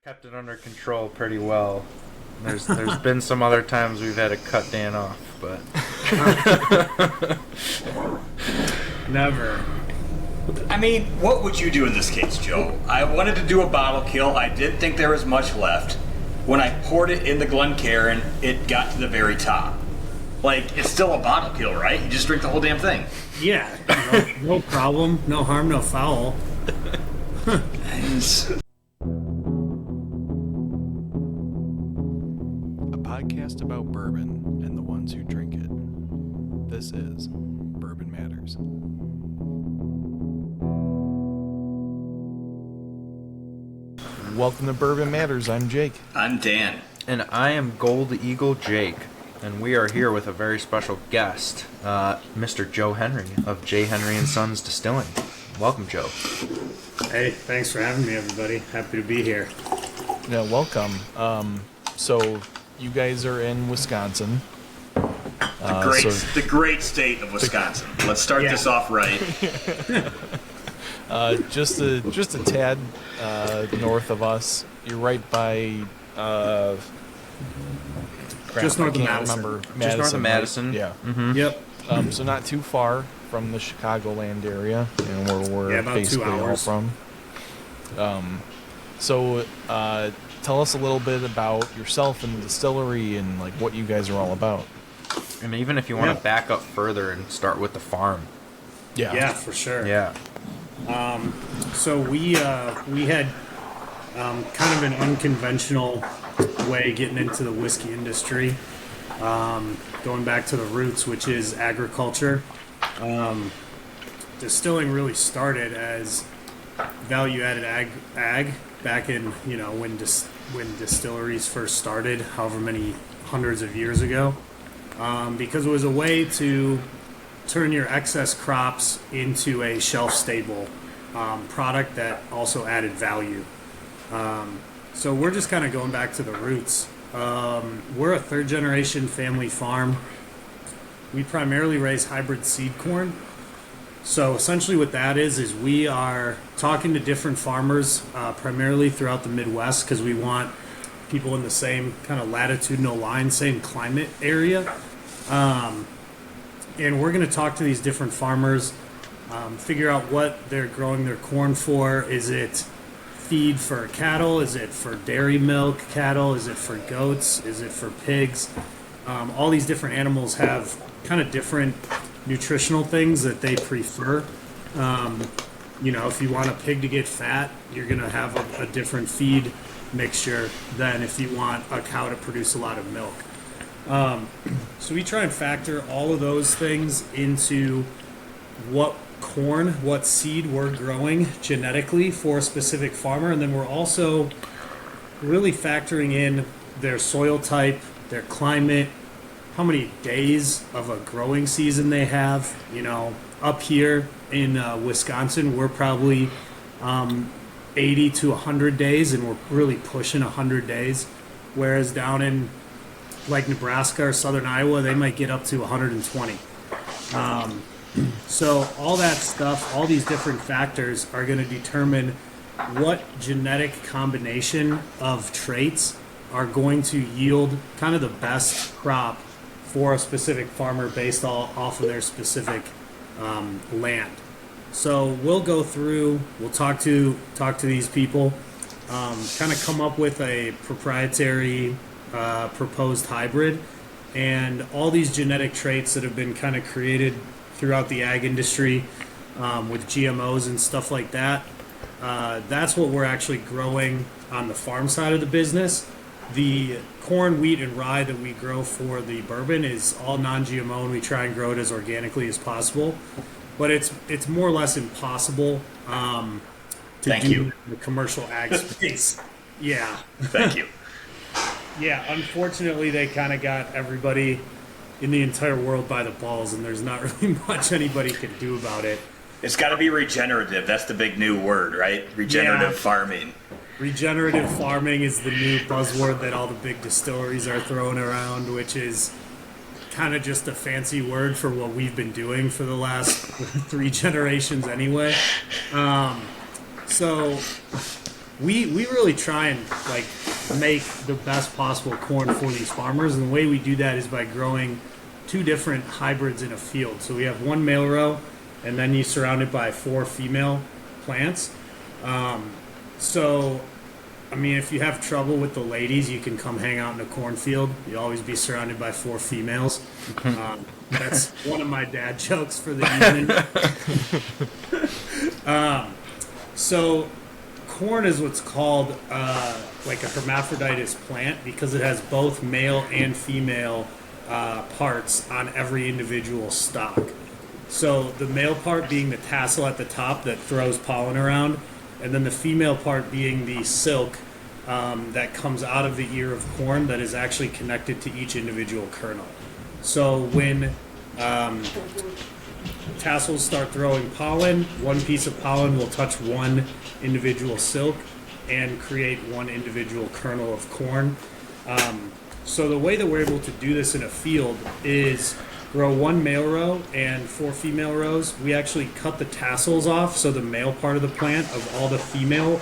kept it under control pretty well. There's been some other times we've had to cut Dan off, but Never. I mean, what would you do in this case, Joe? I wanted to do a bottle kill. I didn't think there was much left. When I poured it in the Glencairn, it got to the very top. Like, it's still a bottle kill, right? You just drink the whole damn thing. Yeah, no problem. No harm, no foul. Nice. A podcast about bourbon and the ones who drink it. This is Bourbon Matters. Welcome to Bourbon Matters. I'm Jake. I'm Dan. and I am Gold Eagle Jake, and we are here with a very special guest, Mr. Joe Henry of J. Henry and Sons Distilling. Welcome, Joe. Hey, thanks for having me, everybody. Happy to be here. Yeah, welcome. So you guys are in Wisconsin. The great state of Wisconsin. Let's start this off right. Just a tad north of us. You're right by. Just north of I can't Madison. remember. Just north of Madison. Right? Yeah. Mm-hmm. Yep. So not too far from the Chicagoland area, and where we're about 2 basically all hours. from. So tell us a little bit about yourself and the distillery and like what you guys are all about. And even if you want Yeah. to back up further and start with the farm. Yeah, for sure. Yeah. So we had kind of an unconventional way getting into the whiskey industry, going back to the roots, which is agriculture. Distilling really started as value-added ag back in when distilleries first started, however many hundreds of years ago, because it was a way to turn your excess crops into a shelf-stable product that also added value. So we're just kind of going back to the roots. We're a third-generation family farm. We primarily raise hybrid seed corn. So essentially what that is we are talking to different farmers, primarily throughout the Midwest, because we want people in the same kind of latitudinal line, same climate area. And we're going to talk to these different farmers, figure out what they're growing their corn for. Is it feed for cattle? Is it for dairy milk cattle? Is it for goats? Is it for pigs? All these different animals have kind of different nutritional things that they prefer. If you want a pig to get fat, you're going to have a different feed mixture than if you want a cow to produce a lot of milk. So we try and factor all of those things into what seed we're growing genetically for a specific farmer, and then we're also really factoring in their soil type, their climate, how many days of a growing season they have. Up here in Wisconsin, we're probably 80 to 100 days, and we're really pushing 100 days, whereas down in like Nebraska or southern Iowa, they might get up to 120. So all that stuff, all these different factors are going to determine what genetic combination of traits are going to yield kind of the best crop for a specific farmer based off of their specific land. So we'll go through, we'll talk to these people, kind of come up with a proprietary proposed hybrid, and all these genetic traits that have been kind of created throughout the ag industry with GMOs and stuff like that. That's what we're actually growing on the farm side of the business. The corn, wheat, and rye that we grow for the bourbon is all non-GMO, and we try and grow it as organically as possible. But it's more or less impossible to do the commercial ag space. Yeah. Thank you. Yeah, unfortunately, they kind of got everybody in the entire world by the balls, and there's not really much anybody can do about it. It's got to be regenerative. That's the big new word, right? Regenerative farming. Regenerative farming is the new buzzword that all the big distilleries are throwing around, which is kind of just a fancy word for what we've been doing for the last 3 generations anyway. So we really try and like make the best possible corn for these farmers, and the way we do that is by growing two different hybrids in a field. So we have one male row, and then you surround it by 4 female plants. So, I mean, if you have trouble with the ladies, you can come hang out in a cornfield. You'll always be surrounded by 4 females. That's one of my dad jokes for the evening. So, corn is what's called like a hermaphroditous plant because it has both male and female parts on every individual stalk. So the male part being the tassel at the top that throws pollen around, and then the female part being the silk that comes out of the ear of corn that is actually connected to each individual kernel. So when tassels start throwing pollen, one piece of pollen will touch one individual silk and create one individual kernel of corn. So the way that we're able to do this in a field is grow 1 male row and 4 female rows. We actually cut the tassels off, so the male part of the plant of all the female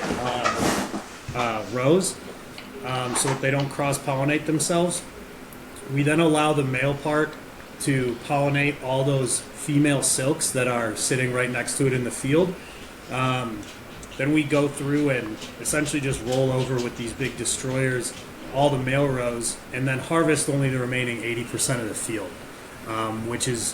rows, so that they don't cross-pollinate themselves. We then allow the male part to pollinate all those female silks that are sitting right next to it in the field. Then we go through and essentially just roll over with these big destroyers all the male rows, and then harvest only the remaining 80% of the field, which is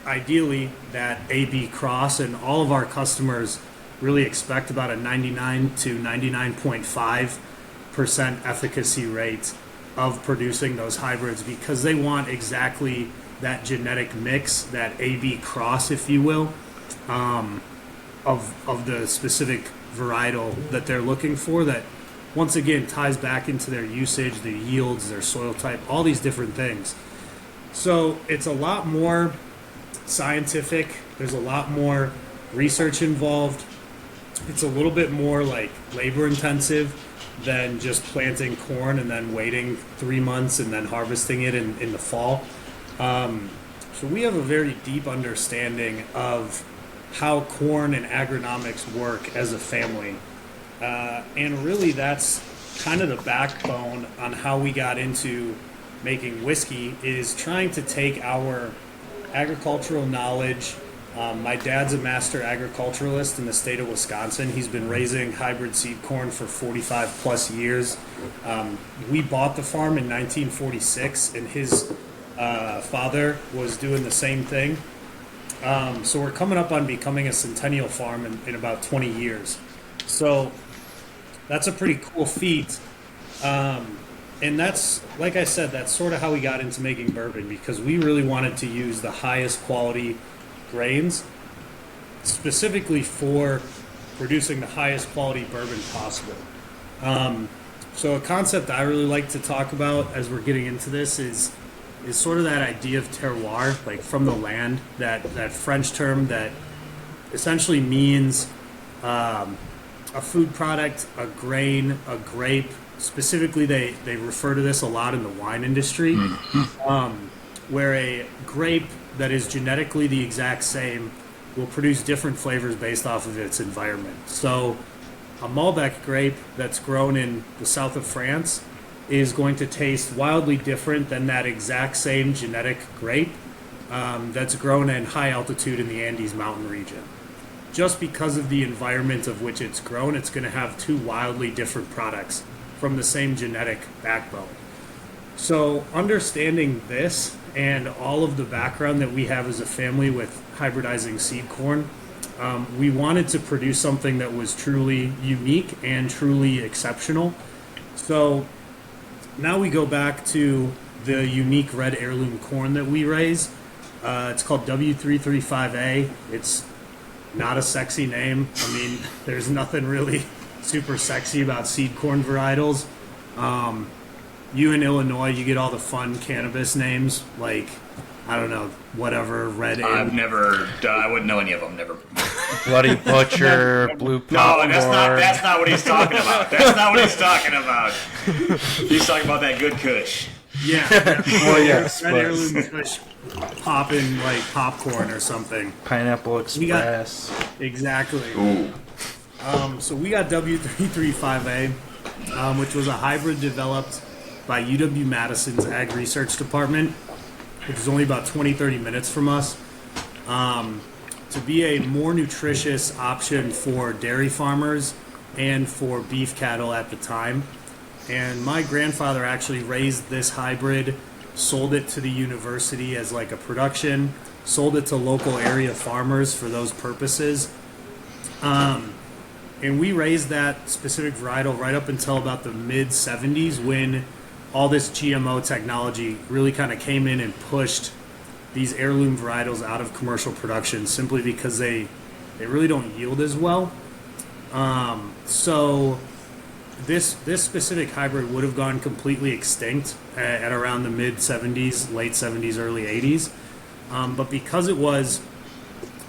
ideally that AB cross, and all of our customers really expect about a 99 to 99.5% efficacy rate of producing those hybrids because they want exactly that genetic mix, that AB cross, if you will, of the specific varietal that they're looking for, that once again ties back into their usage, their yields, their soil type, all these different things. So it's a lot more scientific. There's a lot more research involved. It's a little bit more like labor intensive than just planting corn and then waiting 3 months and then harvesting it in the fall. So we have a very deep understanding of how corn and agronomics work as a family. And really that's kind of the backbone on how we got into making whiskey, is trying to take our agricultural knowledge. My dad's a master agriculturalist in the state of Wisconsin. He's been raising hybrid seed corn for 45 plus years. We bought the farm in 1946, and his father was doing the same thing. So we're coming up on becoming a centennial farm in about 20 years. So that's a pretty cool feat. And that's, like I said, that's sort of how we got into making bourbon, because we really wanted to use the highest quality grains specifically for producing the highest quality bourbon possible. So a concept I really like to talk about as we're getting into this is sort of that idea of terroir, like from the land, that French term that essentially means a food product, a grain, a grape. Specifically, they refer to this a lot in the wine industry, where a grape that is genetically the exact same will produce different flavors based off of its environment. So a Malbec grape that's grown in the south of France is going to taste wildly different than that exact same genetic grape that's grown in high altitude in the Andes mountain region. Just because of the environment of which it's grown, it's going to have two wildly different products from the same genetic backbone. So understanding this and all of the background that we have as a family with hybridizing seed corn, we wanted to produce something that was truly unique and truly exceptional. So now we go back to the unique red heirloom corn that we raise. It's called W335A. It's not a sexy name. I mean, there's nothing really super sexy about seed corn varietals. You in Illinois, you get all the fun cannabis names, like, I don't know, whatever, red. I wouldn't know any of them, never. Bloody Butcher, Blue Popcorn. No, that's not what he's talking about. That's not what he's talking about. He's talking about that good Kush. Yeah. Well, yes, Red but- heirloom Kush popping like popcorn or something. Pineapple Express. Exactly. Ooh. So we got W335A, which was a hybrid developed by UW-Madison's Ag Research Department, which is only about 20-30 minutes from us, to be a more nutritious option for dairy farmers and for beef cattle at the time. And my grandfather actually raised this hybrid, sold it to the university as like a production, sold it to local area farmers for those purposes. And we raised that specific varietal right up until about the mid-70s when all this GMO technology really kind of came in and pushed these heirloom varietals out of commercial production simply because they really don't yield as well. So this specific hybrid would have gone completely extinct at around the mid-70s, late 70s, early 80s. But because it was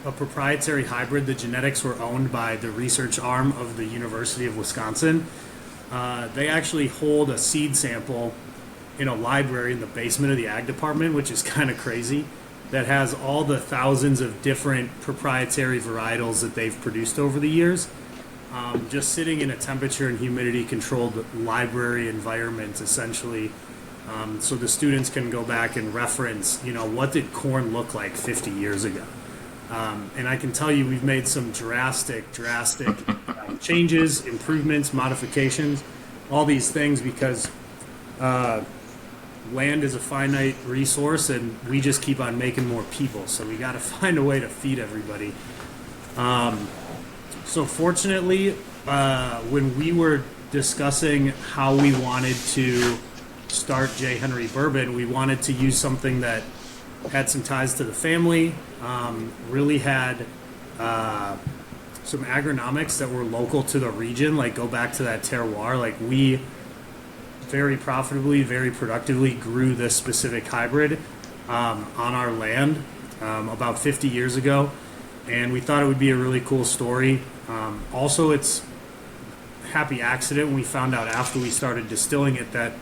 a proprietary hybrid, the genetics were owned by the research arm of the University of Wisconsin. They actually hold a seed sample in a library in the basement of the ag department, which is kind of crazy, that has all the thousands of different proprietary varietals that they've produced over the years, just sitting in a temperature and humidity controlled library environment, essentially. So the students can go back and reference, what did corn look like 50 years ago? And I can tell you we've made some drastic changes, improvements, modifications, all these things because land is a finite resource and we just keep on making more people. So we got to find a way to feed everybody. So fortunately, when we were discussing how we wanted to start J. Henry Bourbon, we wanted to use something that had some ties to the family, really had some agronomics that were local to the region, like go back to that terroir. Like we very profitably, very productively grew this specific hybrid on our land about 50 years ago, and we thought it would be a really cool story. Also, it's a happy accident when we found out after we started distilling it that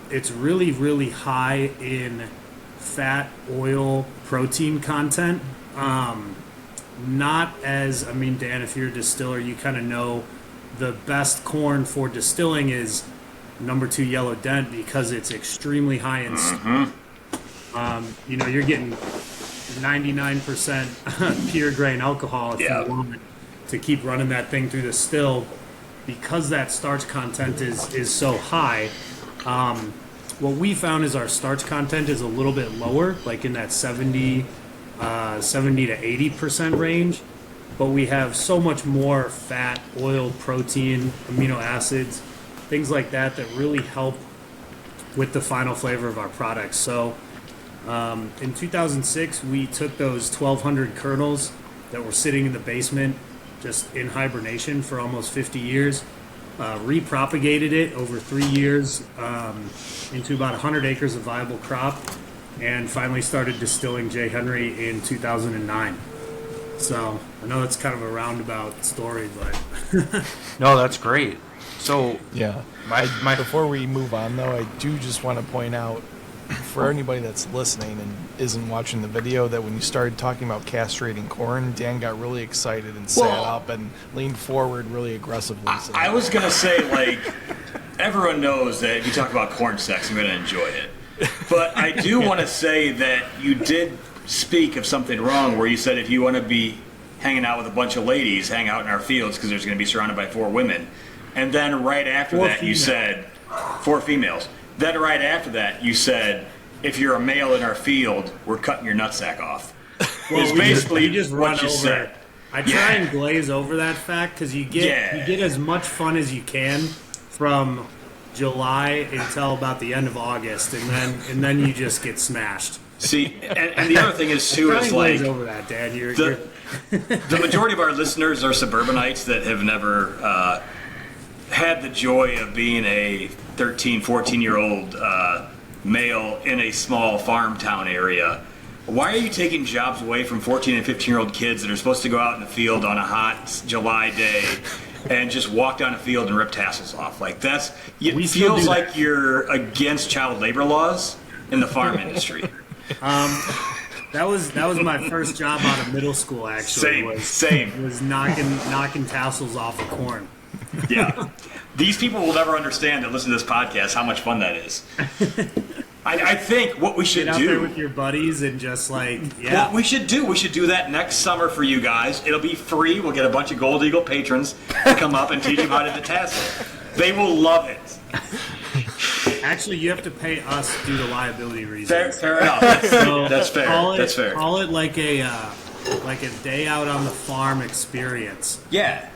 it's really, really high in fat, oil, protein content. Not as, Dan, if you're a distiller, you kind of know the best corn for distilling is number 2 Yellow Dent because it's extremely high in you're getting 99% pure grain alcohol if you want to keep running that thing through the still because that starch content is so high. What we found is our starch content is a little bit lower, like in that 70 to 80% range, but we have so much more fat, oil, protein, amino acids, things like that really help with the final flavor of our products. So in 2006, we took those 1,200 kernels that were sitting in the basement just in hibernation for almost 50 years, repropagated it over 3 years into about 100 acres of viable crop, and finally started distilling J. Henry in 2009. So I know that's kind of a roundabout story, but No, that's great. So Yeah. Before we move on, though, I do just want to point out for anybody that's listening and isn't watching the video that when you started talking about castrating corn, Dan got really excited and sat up and leaned forward really aggressively. So I was going to say, everyone knows that if you talk about corn sex, I'm going to enjoy it. But I do want to say that you did speak of something wrong where you said if you want to be hanging out with a bunch of ladies, hang out in our fields because there's going to be surrounded by 4 women. And then right after that, you said 4 females. Then right after that, you said, if you're a male in our field, we're cutting your nutsack off. It's basically what you said. I try and glaze over that fact because you get as much fun as you can from July until about the end of August, and then you just get smashed. See, and the other thing is too is glaze over that, Dad. The majority of our listeners are suburbanites that have never had the joy of being a 13, 14-year-old male in a small farm town area. Why are you taking jobs away from 14 and 15-year-old kids that are supposed to go out in the field on a hot July day and just walk down a field and rip tassels off? It feels like you're against child labor laws in the farm industry. That was my first job out of middle school. Actually, Same. was knocking tassels off of corn. Yeah. These people will never understand that listen to this podcast how much fun that is. I think what we should Get out there do with your buddies and just yeah. What we should do that next summer for you guys. It'll be free. We'll get a bunch of Gold Eagle patrons to come up and teach them how to detassel. They will love it. Actually, you have to pay us due to liability reasons. Fair enough. That's fair. That's fair. Call it like a day out on the farm experience. Yeah.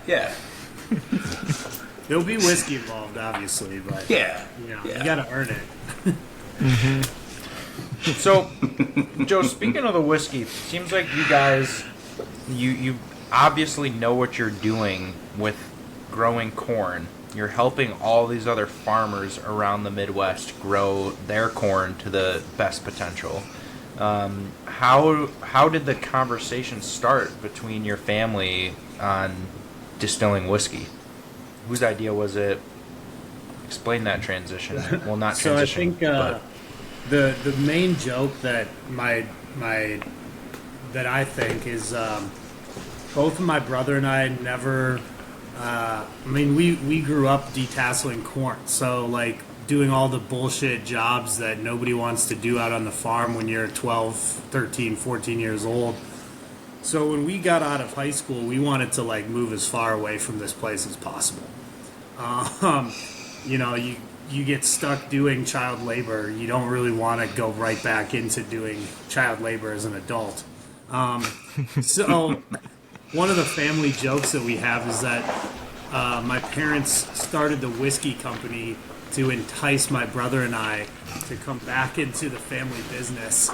There'll be whiskey involved, obviously, but you gotta earn it. So, Joe, speaking of the whiskey, it seems like you guys, you obviously know what you're doing with growing corn. You're helping all these other farmers around the Midwest grow their corn to the best potential. How did the conversation start between your family on distilling whiskey? Whose idea was it? Explain that transition. Well, not So I transition. think the main joke that that I think is both my brother and I never. We grew up detasseling corn, so like doing all the bullshit jobs that nobody wants to do out on the farm when you're 12, 13, 14 years old. So when we got out of high school, we wanted to like move as far away from this place as possible. You get stuck doing child labor. You don't really want to go right back into doing child labor as an adult. So one of the family jokes that we have is that my parents started the whiskey company to entice my brother and I to come back into the family business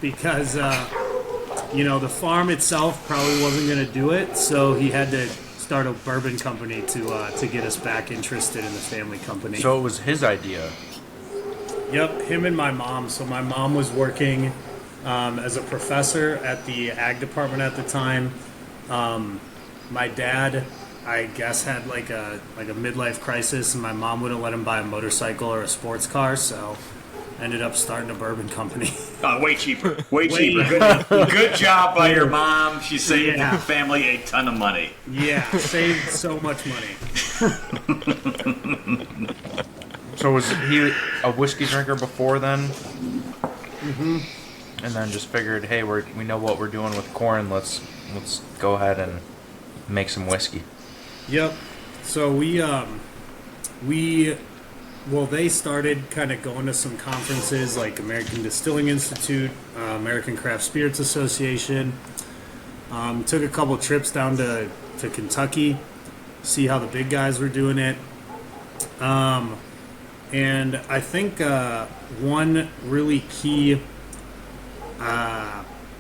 because, the farm itself probably wasn't going to do it. So he had to start a bourbon company to get us back interested in the family company. So it was his idea. Yep, him and my mom. So my mom was working as a professor at the ag department at the time. My dad, I guess, had like a midlife crisis, and my mom wouldn't let him buy a motorcycle or a sports car, so ended up starting a bourbon company. Way cheaper. Way cheaper. Good job by your mom. She saved the family a ton of money. Yeah, saved so much money. So was he a whiskey drinker before then? Mm-hmm. And then just figured, hey, we know what we're doing with corn. Let's go ahead and make some whiskey. Yep. So they started kind of going to some conferences like American Distilling Institute, American Craft Spirits Association. Took a couple trips down to Kentucky, see how the big guys were doing it. And I think one really key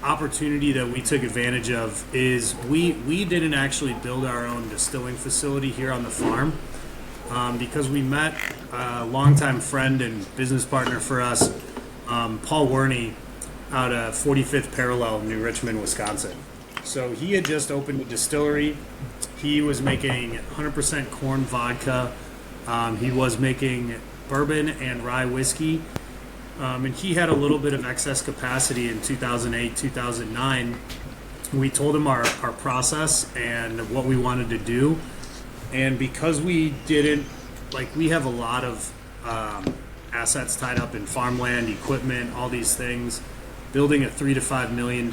opportunity that we took advantage of is we didn't actually build our own distilling facility here on the farm because we met a longtime friend and business partner for us, Paul Werney, out of 45th Parallel, New Richmond, Wisconsin. So he had just opened a distillery. He was making 100% corn vodka. He was making bourbon and rye whiskey. And he had a little bit of excess capacity in 2008, 2009. We told him our process and what we wanted to do. And because we didn't, we have a lot of assets tied up in farmland, equipment, all these things. Building a $3 to $5 million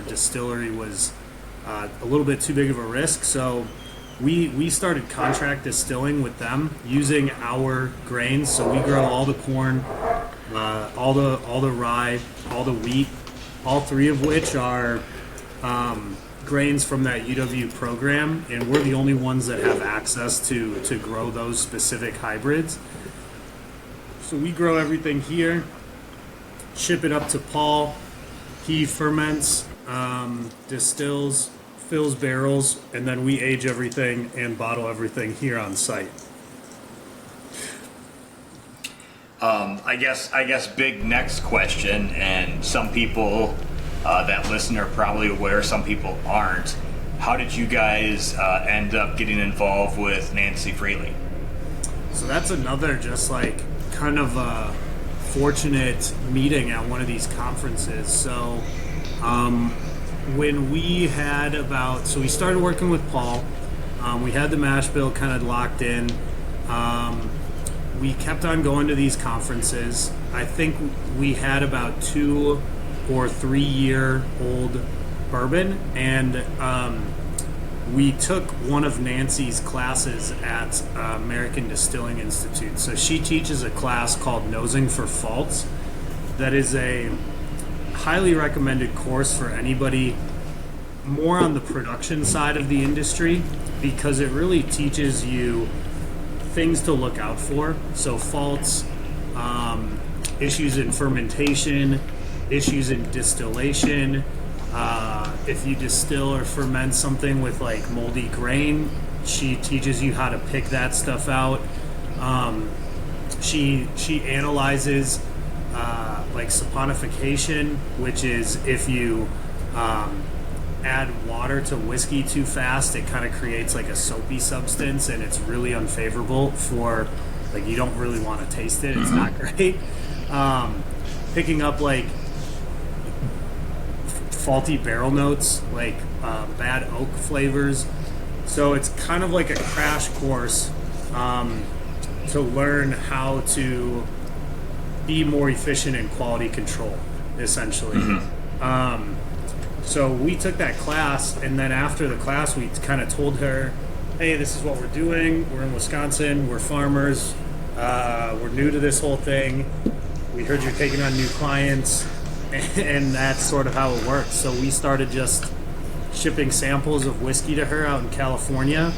distillery was a little bit too big of a risk. So we started contract distilling with them using our grains. So we grow all the corn, all the rye, all the wheat, all three of which are grains from that UW program, and we're the only ones that have access to grow those specific hybrids. So we grow everything here, ship it up to Paul. He ferments, distills, fills barrels, and then we age everything and bottle everything here on site. I guess big next question, and some people that listen are probably aware, some people aren't. How did you guys end up getting involved with Nancy Freely? So that's another just kind of fortunate meeting at one of these conferences. So when we had so we started working with Paul. We had the mash bill kind of locked in. We kept on going to these conferences. I think we had about 2 or 3 year old bourbon, and we took one of Nancy's classes at American Distilling Institute. So she teaches a class called Nosing for Faults. That is a highly recommended course for anybody more on the production side of the industry, because it really teaches you things to look out for. So faults, issues in fermentation, issues in distillation. If you distill or ferment something with like moldy grain, she teaches you how to pick that stuff out. She analyzes like saponification, which is if you add water to whiskey too fast, it kind of creates like a soapy substance, and it's really unfavorable for, like, you don't really want to taste it. It's not great. Picking up like faulty barrel notes, like bad oak flavors. So it's kind of like a crash course to learn how to be more efficient in quality control, essentially. So we took that class, and then after the class, we kind of told her, hey, this is what we're doing. We're in Wisconsin. We're farmers. We're new to this whole thing. We heard you're taking on new clients, and that's sort of how it works. So we started just shipping samples of whiskey to her out in California,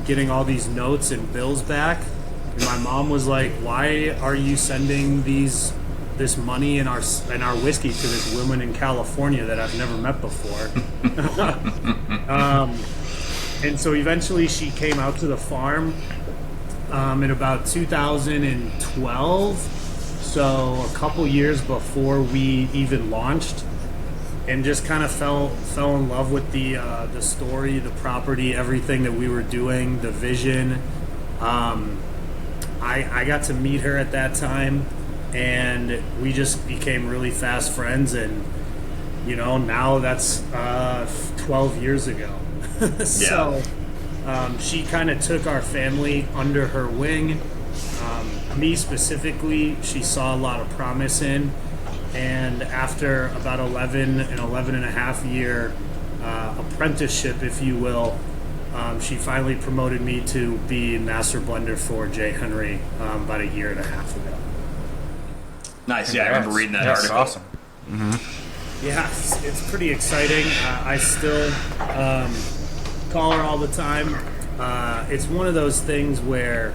getting all these notes and bills back. And my mom was like, why are you sending this money and our whiskey to this woman in California that I've never met before? And so eventually she came out to the farm in about 2012, so a couple years before we even launched, and just kind of fell in love with the story, the property, everything that we were doing, the vision. I got to meet her at that time, and we just became really fast friends, and now that's 12 years ago. So she kind of took our family under her wing. Me specifically, she saw a lot of promise in, and after about 11 and a half year apprenticeship, if you will, she finally promoted me to be master blender for J. Henry about a year and a half ago. Nice. Yeah, I remember reading that That's article. awesome. Yeah, it's pretty exciting. I still call her all the time. It's one of those things where,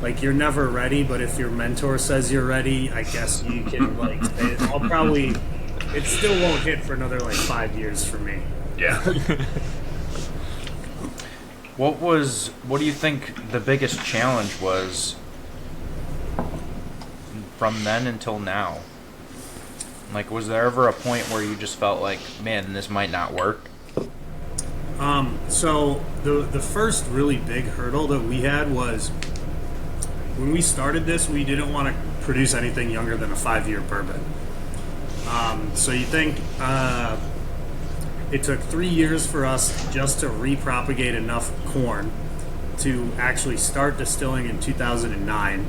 like, you're never ready, but if your mentor says you're ready, I guess you can, like, it still won't hit for another, like, 5 years for me. Yeah. What do you think the biggest challenge was from then until now? Like, was there ever a point where you just felt like, man, this might not work? So the first really big hurdle that we had was when we started this, we didn't want to produce anything younger than a 5-year bourbon. So you think it took 3 years for us just to repropagate enough corn to actually start distilling in 2009.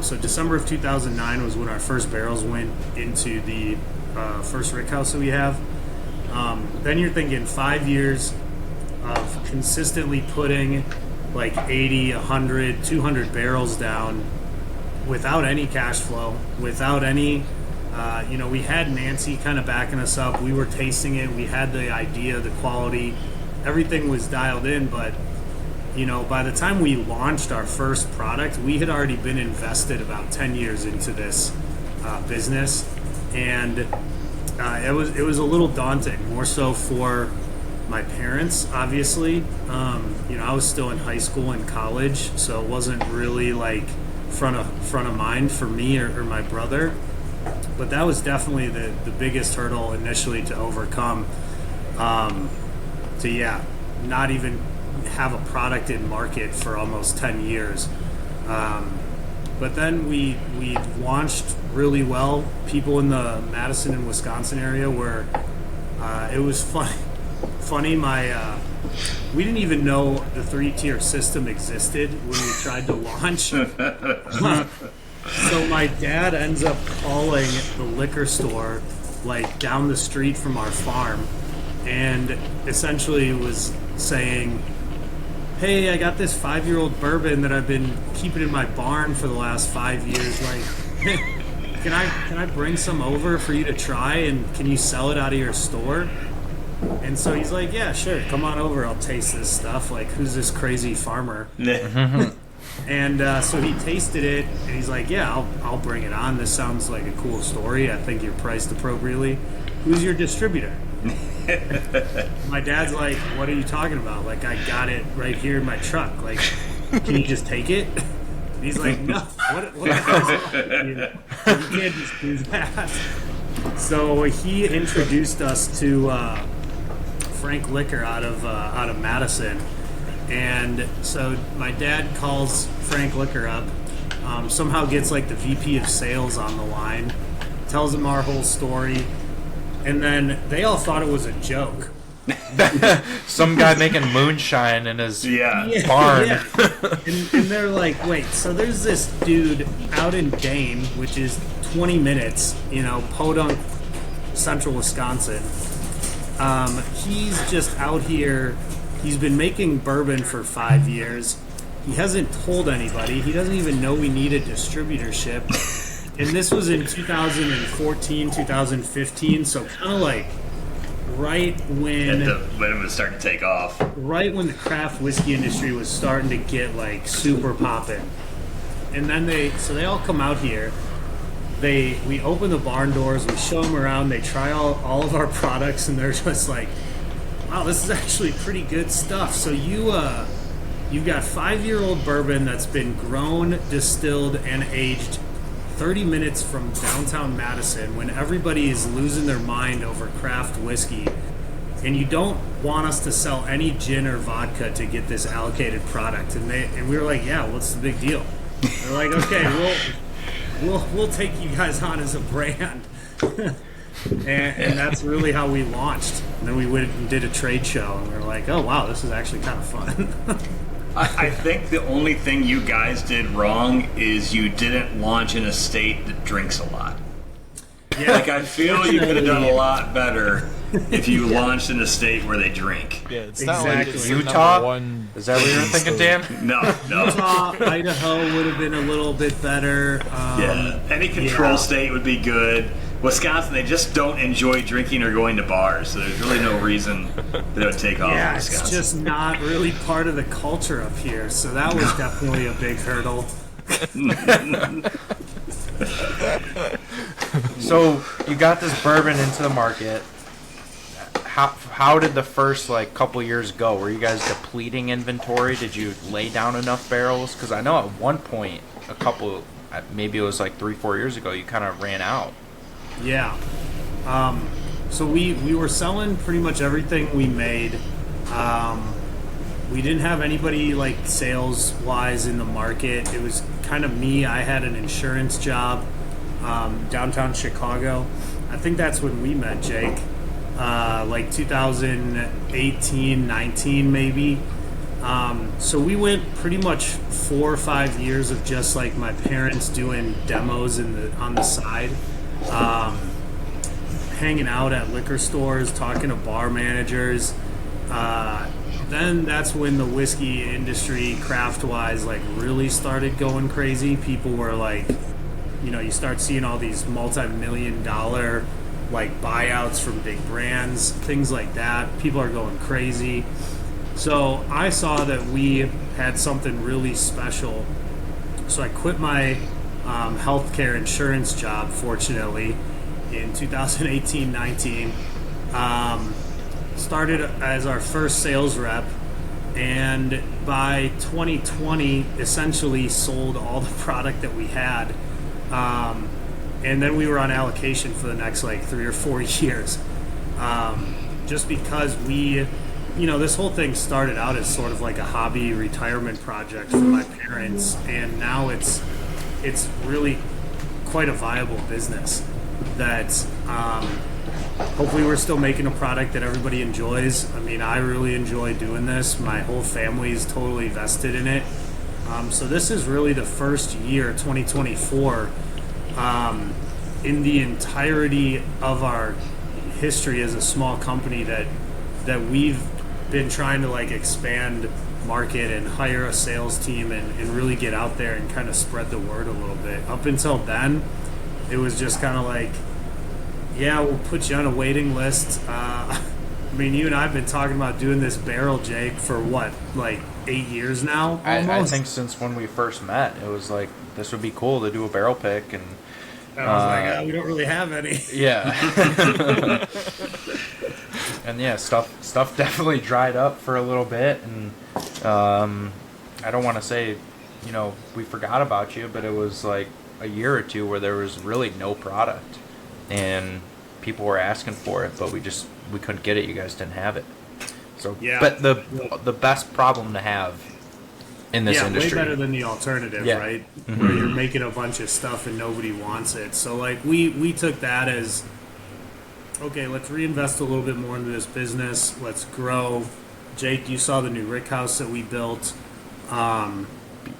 So December of 2009 was when our first barrels went into the first rick house that we have. Then you're thinking 5 years of consistently putting like 80, 100, 200 barrels down without any cash flow, without any, we had Nancy kind of backing us up. We were tasting it. We had the idea, the quality, everything was dialed in. But, by the time we launched our first product, we had already been invested about 10 years into this business. And it was a little daunting, more so for my parents, obviously. I was still in high school and college, so it wasn't really like front of mind for me or my brother. But that was definitely the biggest hurdle initially to overcome. Not even have a product in market for almost 10 years. But then we launched really well. People in the Madison and Wisconsin area were it was funny. We didn't even know the 3-tier system existed when we tried to launch. So my dad ends up calling the liquor store like down the street from our farm, and essentially was saying, "Hey, I got this 5-year-old bourbon that I've been keeping in my barn for the last 5 years. Like, can I bring some over for you to try, and can you sell it out of your store?" And so he's like, "Yeah, sure, come on over. I'll taste this stuff. Like, who's this crazy farmer?" And so he tasted it, and he's like, "Yeah, I'll bring it on. This sounds like a cool story. I think you're priced appropriately. Who's your distributor?" My dad's like, "What are you talking about? Like, I got it right here in my truck. Like, can you just take it?" And he's like, "No, what the hell's wrong with you? You can't just do that." So he introduced us to Frank Liquor out of Madison. And so my dad calls Frank Liquor up, somehow gets like the VP of sales on the line, tells him our whole story, and then they all thought it was a joke. Some guy making moonshine in his barn. Yeah. And they're like, "Wait, so there's this dude out in Dane, which is 20 minutes, Podunk, central Wisconsin. He's just out here. He's been making bourbon for 5 years. He hasn't told anybody. He doesn't even know we need a distributorship." And this was in 2014, 2015, so kind of like right when it was starting to take off. Right when the craft whiskey industry was starting to get like super poppin'. And then they all come out here. We open the barn doors, we show them around, they try all of our products, and they're just like, "Wow, this is actually pretty good stuff. So you've got 5-year-old bourbon that's been grown, distilled, and aged 30 minutes from downtown Madison when everybody is losing their mind over craft whiskey, and you don't want us to sell any gin or vodka to get this allocated product." And we were like, "Yeah, what's the big deal?" They're like, "Okay, we'll take you guys on as a brand." And that's really how we launched. And then we went and did a trade show, and we were like, "Oh wow, this is actually kind of fun." I think the only thing you guys did wrong is you didn't launch in a state that drinks a lot. Yeah, Like, I feel you could have done a lot better if you launched in a state where they drink. Yeah, it's not like it's the Utah? number one. Is that what you were thinking, Dan? No. Utah, Idaho would have been a little bit better. Any control state would be good. Wisconsin, they just don't enjoy drinking or going to bars, so there's really no reason that it would take off in Yeah, Wisconsin. it's just not really part of the culture up here, so that was definitely a big hurdle. So you got this bourbon into the market. How did the first couple years go? Were you guys depleting inventory? Did you lay down enough barrels? Because I know at one point, maybe it was like 3-4 years ago, you kind of ran out. Yeah. So we were selling pretty much everything we made. We didn't have anybody sales wise in the market. It was kind of me. I had an insurance job downtown Chicago. I think that's when we met, Jake. 2018, 19 maybe. So we went pretty much 4 or 5 years of just my parents doing demos on the side. Hanging out at liquor stores, talking to bar managers. Then that's when the whiskey industry, craft-wise, really started going crazy. People were you start seeing all these multi-million-dollar buyouts from big brands, things like that. People are going crazy. So I saw that we had something really special. So I quit my healthcare insurance job, fortunately, in 2018-19. Started as our first sales rep, and by 2020, essentially sold all the product that we had. And then we were on allocation for the next 3 or 4 years. Just because this whole thing started out as sort of a hobby retirement project for my parents, and now it's it's really quite a viable business. That hopefully we're still making a product that everybody enjoys. I mean, I really enjoy doing this. My whole family is totally vested in it. So this is really the first year, 2024, in the entirety of our history as a small company that we've been trying to like expand market and hire a sales team and really get out there and kind of spread the word a little bit. Up until then, it was just kind of like, yeah, we'll put you on a waiting list. I mean, you and I have been talking about doing this barrel, Jake, for what, like 8 years now? I think since when we first met, it was like, this would be cool to do a barrel pick. And I was like, we don't really have any. yeah. And yeah, stuff definitely dried up for a little bit. And I don't want to say, we forgot about you, but it was like a year or two where there was really no product. And people were asking for it, but we couldn't get it. You guys didn't have it. So, yeah. But the best problem to have in this industry. Way better than the alternative, yeah. Right? Mm-hmm. Where you're making a bunch of stuff and nobody wants it. So, like, we took that as, okay, let's reinvest a little bit more into this business. Let's grow. Jake, you saw the new rick house that we built. Yeah,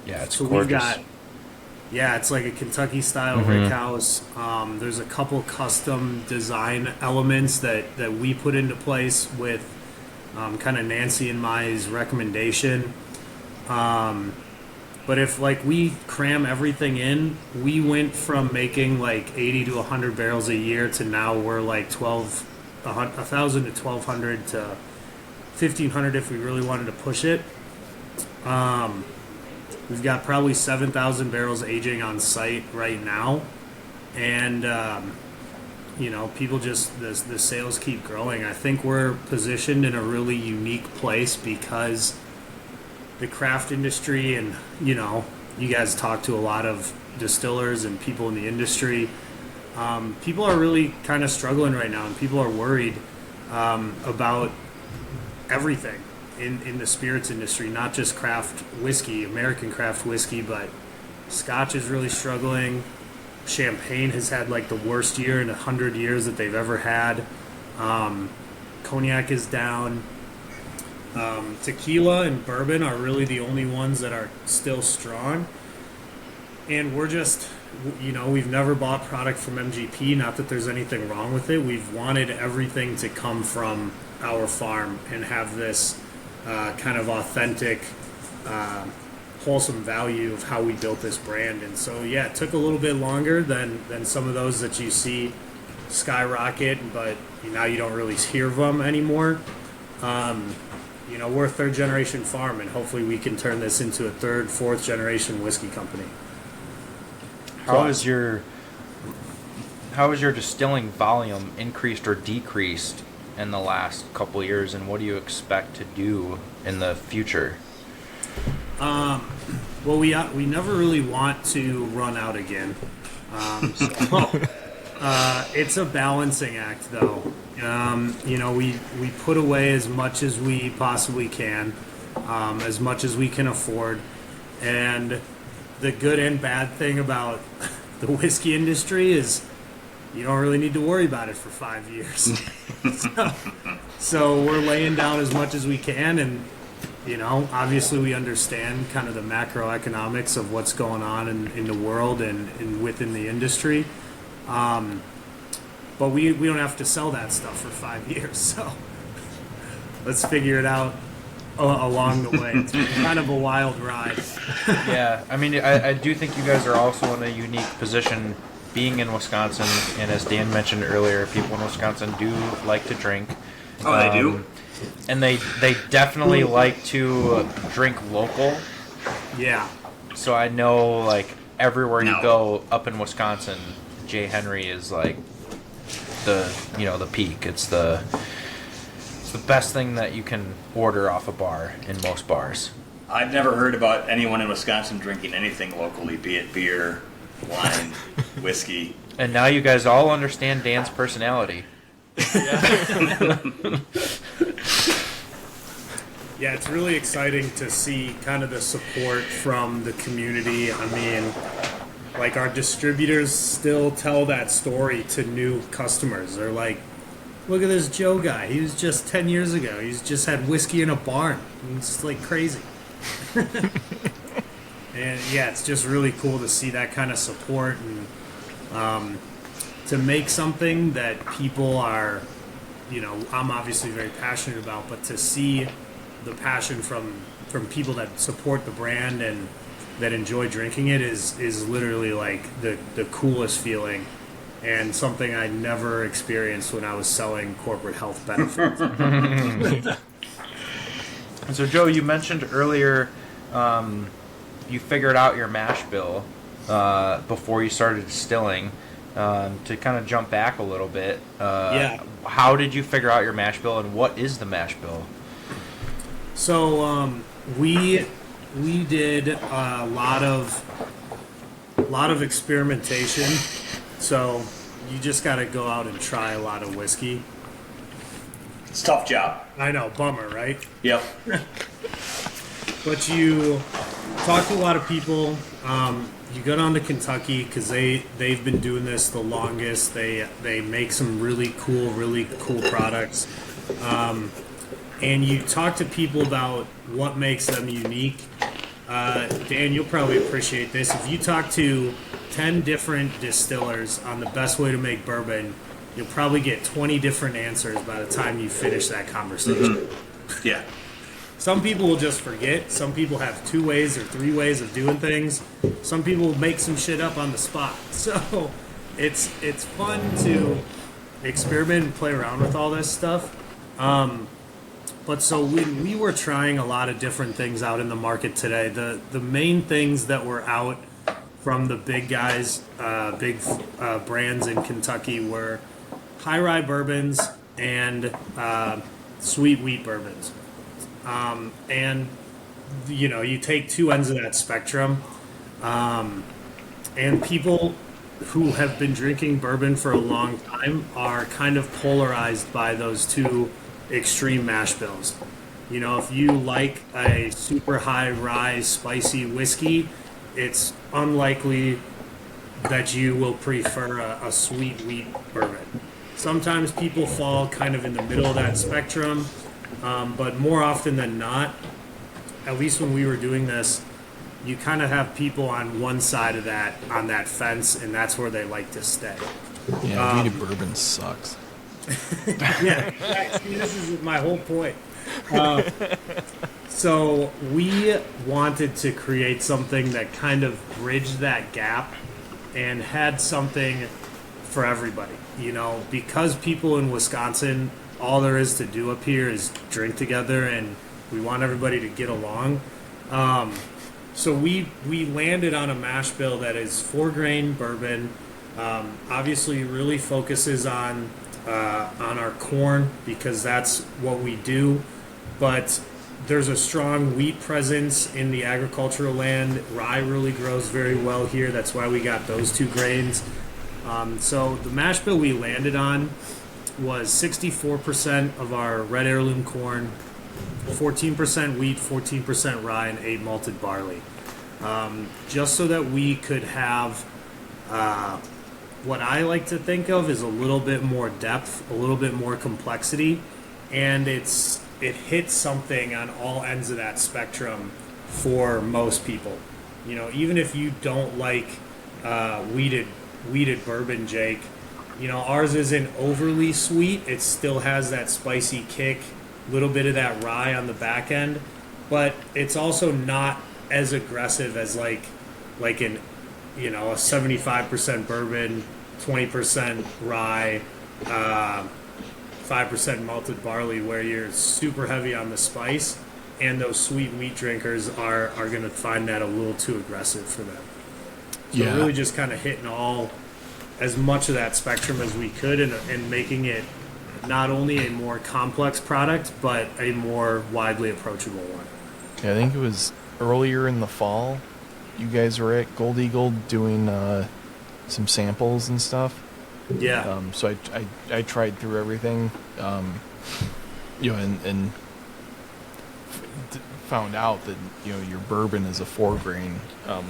it's so gorgeous. We've got, it's like a Kentucky style rick house. There's a couple custom design elements that we put into place with kind of Nancy and Mai's recommendation. But if like we cram everything in, we went from making like 80 to 100 barrels a year to now we're like 1,000 to 1,200 to 1,500 if we really wanted to push it. We've got probably 7,000 barrels aging on site right now, and people just the sales keep growing. I think we're positioned in a really unique place because the craft industry, and you guys talk to a lot of distillers and people in the industry. People are really kind of struggling right now, and people are worried about everything in the spirits industry, not just craft whiskey, American craft whiskey, but Scotch is really struggling. Champagne has had like the worst year in 100 years that they've ever had. Cognac is down. Tequila and bourbon are really the only ones that are still strong. And we're just, we've never bought product from MGP. Not that there's anything wrong with it. We've wanted everything to come from our farm and have this kind of authentic, wholesome value of how we built this brand. And so, yeah, it took a little bit longer than some of those that you see skyrocket, but now you don't really hear of them anymore. We're a third generation farm, and hopefully we can turn this into a third, fourth generation whiskey company. How is your distilling volume increased or decreased in the last couple of years, and what do you expect to do in the future? Well, we never really want to run out again. It's a balancing act, though. We put away as much as we possibly can, as much as we can afford. And the good and bad thing about the whiskey industry is you don't really need to worry about it for 5 years. So we're laying down as much as we can, and obviously we understand kind of the macroeconomics of what's going on in the world and within the industry. But we don't have to sell that stuff for 5 years, so let's figure it out along the way. It's kind of a wild ride. Yeah, I mean, I do think you guys are also in a unique position being in Wisconsin, and as Dan mentioned earlier, people in Wisconsin do like to drink. Oh, they do? And they definitely like to drink local. Yeah. So I know, like, everywhere you go up in Wisconsin, J. Henry is like the peak. It's the best thing that you can order off a bar in most bars. I've never heard about anyone in Wisconsin drinking anything locally, be it beer, wine, whiskey. And now you guys all understand Dan's personality. Yeah, it's really exciting to see kind of the support from the community. I mean, like our distributors still tell that story to new customers. They're like, look at this Joe guy. He was just 10 years ago. He's just had whiskey in a barn. It's like crazy. And yeah, it's just really cool to see that kind of support and to make something that people are, I'm obviously very passionate about, but to see the passion from people that support the brand and that enjoy drinking it is literally like the coolest feeling, and something I never experienced when I was selling corporate health benefits. And so, Joe, you mentioned earlier you figured out your mash bill before you started distilling. To kind of jump back a little bit, Yeah. How did you figure out your mash bill, and what is the mash bill? So we did a lot of experimentation. So you just got to go out and try a lot of whiskey. It's a tough job. I know, bummer, right? Yep. But you talk to a lot of people. You go down to Kentucky because they've been doing this the longest. They make some really cool products. And you talk to people about what makes them unique. Dan, you'll probably appreciate this. If you talk to 10 different distillers on the best way to make bourbon, you'll probably get 20 different answers by the time you finish that conversation. Mm-hmm. Yeah. Some people will just forget. Some people have 2 ways or 3 ways of doing things. Some people make some shit up on the spot. So it's fun to experiment and play around with all this stuff. But so we were trying a lot of different things out in the market today. The main things that were out from the big guys, big brands in Kentucky were high rye bourbons and sweet wheat bourbons. And you take 2 ends of that spectrum, and people who have been drinking bourbon for a long time are kind of polarized by those 2 extreme mash bills. If you like a super high rye spicy whiskey, it's unlikely that you will prefer a sweet wheat bourbon. Sometimes people fall kind of in the middle of that spectrum. But more often than not, at least when we were doing this, you kind of have people on one side of on that fence, and that's where they like to stay. Yeah, wheated bourbon sucks. Yeah, see, this is my whole point. So we wanted to create something that kind of bridged that gap and had something for everybody. Because people in Wisconsin, all there is to do up here is drink together, and we want everybody to get along. So we landed on a mash bill that is 4-grain bourbon. Obviously, really focuses on our corn because that's what we do. But there's a strong wheat presence in the agricultural land. Rye really grows very well here. That's why we got those 2 grains. So the mash bill we landed on was 64% of our red heirloom corn, 14% wheat, 14% rye, and 8 malted barley. Just so that we could have what I like to think of is a little bit more depth, a little bit more complexity, and it hits something on all ends of that spectrum for most people. Even if you don't like wheated bourbon, Jake, ours isn't overly sweet. It still has that spicy kick, a little bit of that rye on the back end, but it's also not as aggressive as like a 75% bourbon, 20% rye, 5% malted barley, where you're super heavy on the spice, and those sweet wheat drinkers are going to find that a little too aggressive for them. So Yeah. really just kind of hitting as much of that spectrum as we could, and making it not only a more complex product, but a more widely approachable one. Yeah, I think it was earlier in the fall. You guys were at Gold Eagle doing some samples and stuff. Yeah. So I tried through everything, and found out that your bourbon is a 4-grain,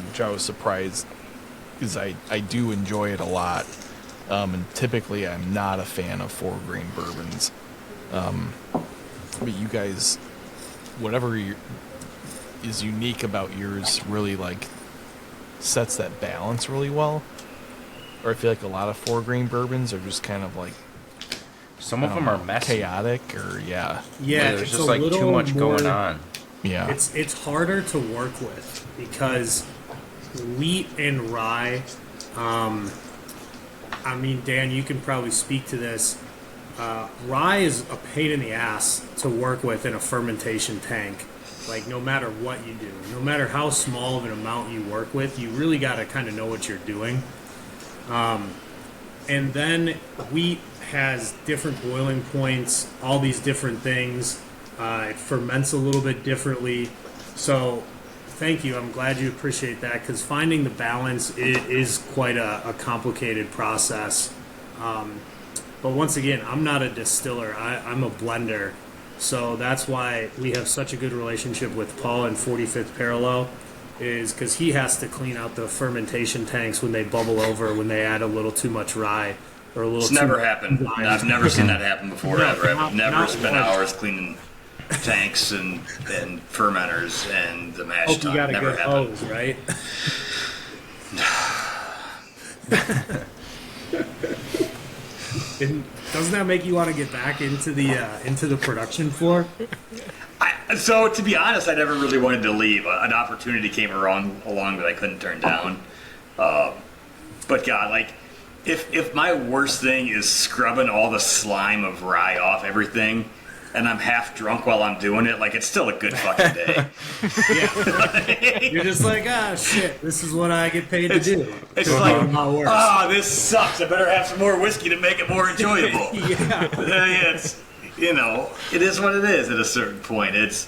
which I was surprised because I do enjoy it a lot. And typically I'm not a fan of 4-grain bourbons. But you guys, whatever is unique about yours really like sets that balance really well. Or I feel like a lot of 4-grain bourbons are just kind of like Some of them are messy. chaotic, or Yeah, There's it's just a like little too much more- going on. yeah. It's harder to work with because wheat and rye. I mean, Dan, you can probably speak to this. Rye is a pain in the ass to work with in a fermentation tank. Like, no matter what you do, no matter how small of an amount you work with, you really got to kind of know what you're doing. And then wheat has different boiling points, all these different things. It ferments a little bit differently. So, thank you. I'm glad you appreciate that, because finding the balance is quite a complicated process. But once again, I'm not a distiller. I'm a blender. So that's why we have such a good relationship with Paul in 45th Parallel, is because he has to clean out the fermentation tanks when they bubble over, when they add a little too much rye or a little It's too never much happened. lime. I've never seen that happen before, No, ever. not- I've never not spent once. hours cleaning tanks and fermenters and the mash Hope you tun. got a Never good happened. hose, right? And doesn't that make you want to get back into the production floor? So to be honest, I never really wanted to leave. An opportunity came along that I couldn't turn down. But God, like, if my worst thing is scrubbing all the slime of rye off everything, and I'm half drunk while I'm doing it, like, it's still a good fucking day. You're just like, ah, shit, this is what I get paid to do. It's So like, how it works. this sucks. I better have some more whiskey to make it more enjoyable. Yeah. It's, it is what it is at a certain point. It's,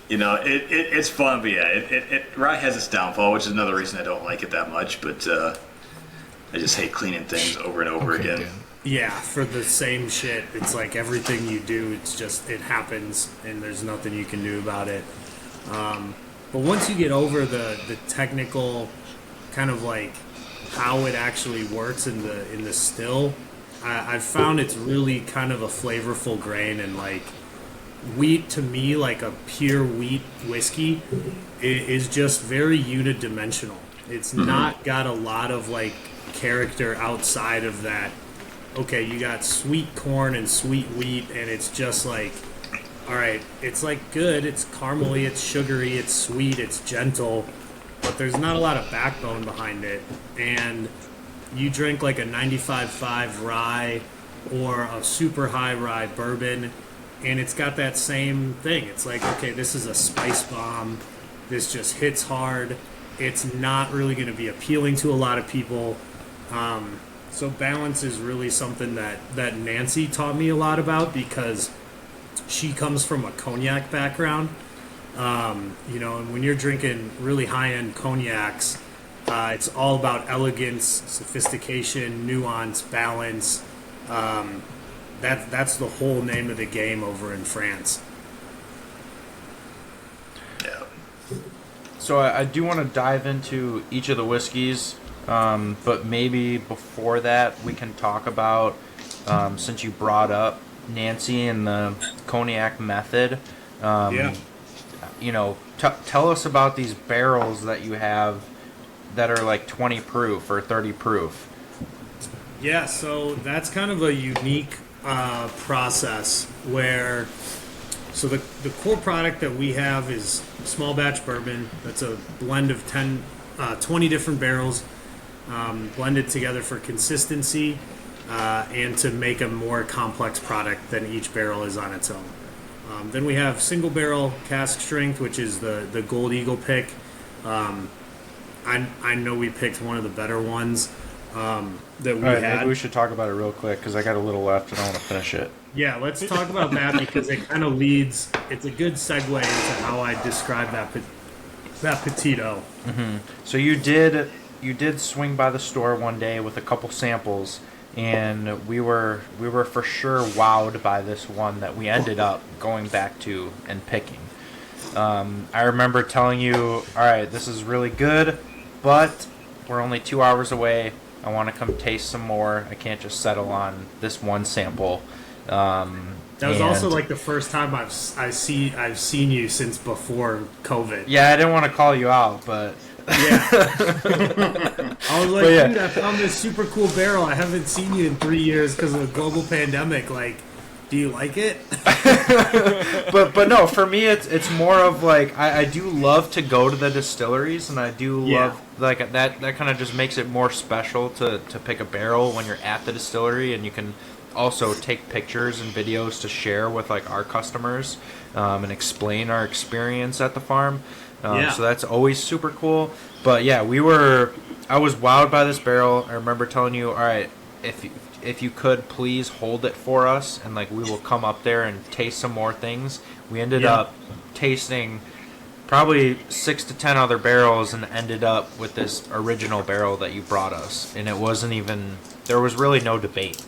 it's fun, but yeah, rye has its downfall, which is another reason I don't like it that much, but I just hate cleaning things over and over again. Dan. Yeah, for the same shit. It's like everything you do, it happens, and there's nothing you can do about it. But once you get over the technical kind of like how it actually works in the still, I've found it's really kind of a flavorful grain, and like wheat to me, like a pure wheat whiskey, is just very unidimensional. It's not got a lot of like character outside of that. Okay, you got sweet corn and sweet wheat, and it's just like, all right, it's like good, it's caramely, it's sugary, it's sweet, it's gentle, but there's not a lot of backbone behind it. And you drink like a 95.5 rye or a super high rye bourbon, and it's got that same thing. It's like, okay, this is a spice bomb, this just hits hard, it's not really going to be appealing to a lot of people. So balance is really something that Nancy taught me a lot about, because she comes from a cognac background. And when you're drinking really high-end cognacs, it's all about elegance, sophistication, nuance, balance. That's the whole name of the game over in France. Yeah. So I do want to dive into each of the whiskeys, but maybe before that we can talk about, since you brought up Nancy and the cognac method. Yeah. Tell us about these barrels that you have that are like 20 proof or 30 proof. Yeah, so that's kind of a unique process where, so the core product that we have is small batch bourbon. That's a blend of 20 different barrels, blended together for consistency and to make a more complex product than each barrel is on its own. Then we have single barrel cask strength, which is the Gold Eagle pick. I know we picked one of the better ones that we had. Maybe we should talk about it real quick because I got a little left and I want to finish it. Yeah, let's talk about that because it kind of leads. It's a good segue into how I describe that Petito. So you did swing by the store one day with a couple samples, and we were for sure wowed by this one that we ended up going back to and picking. I remember telling you, all right, this is really good, but we're only 2 hours away. I want to come taste some more. I can't just settle on this one sample. That was also like the first time I've seen you since before COVID. Yeah, I didn't want to call you out, but Yeah. I was like, yeah. dude, I found this super cool barrel. I haven't seen you in 3 years because of the global pandemic. Like, do you like it? but no, for me it's more of like I do love to go to the distilleries, and I do love like that kind of just makes it more special to pick a barrel when you're at the distillery, and you can also take pictures and videos to share with like our customers and explain our experience at the farm. So that's always super cool. But yeah, I was wowed by this barrel. I remember telling you, all right, if you could please hold it for us, and like we will come up there and taste some more things. We ended up tasting probably 6 to 10 other barrels and ended up with this original barrel that you brought us, and it wasn't even, there was really no debate.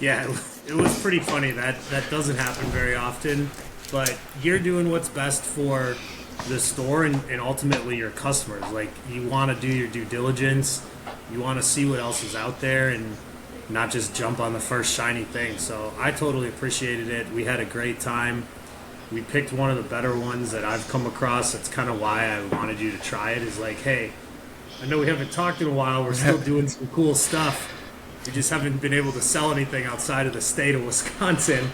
Yeah, it was pretty funny. That doesn't happen very often, but you're doing what's best for the store and ultimately your customers. Like, you want to do your due diligence, you want to see what else is out there and not just jump on the first shiny thing. So I totally appreciated it. We had a great time. We picked one of the better ones that I've come across. That's kind of why I wanted you to try it, is like, hey, I know we haven't talked in a while. We're still doing some cool stuff. We just haven't been able to sell anything outside of the state of Wisconsin.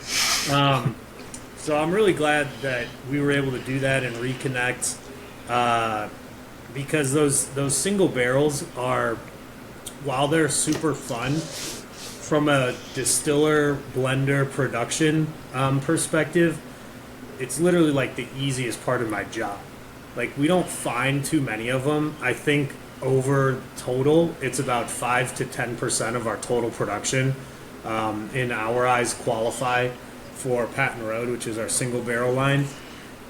So I'm really glad that we were able to do that and reconnect, because those single barrels are, while they're super fun from a distiller blender production perspective, it's literally like the easiest part of my job. Like, we don't find too many of them. I think over total, it's about 5 to 10% of our total production in our eyes qualify for Patent Road, which is our single barrel line.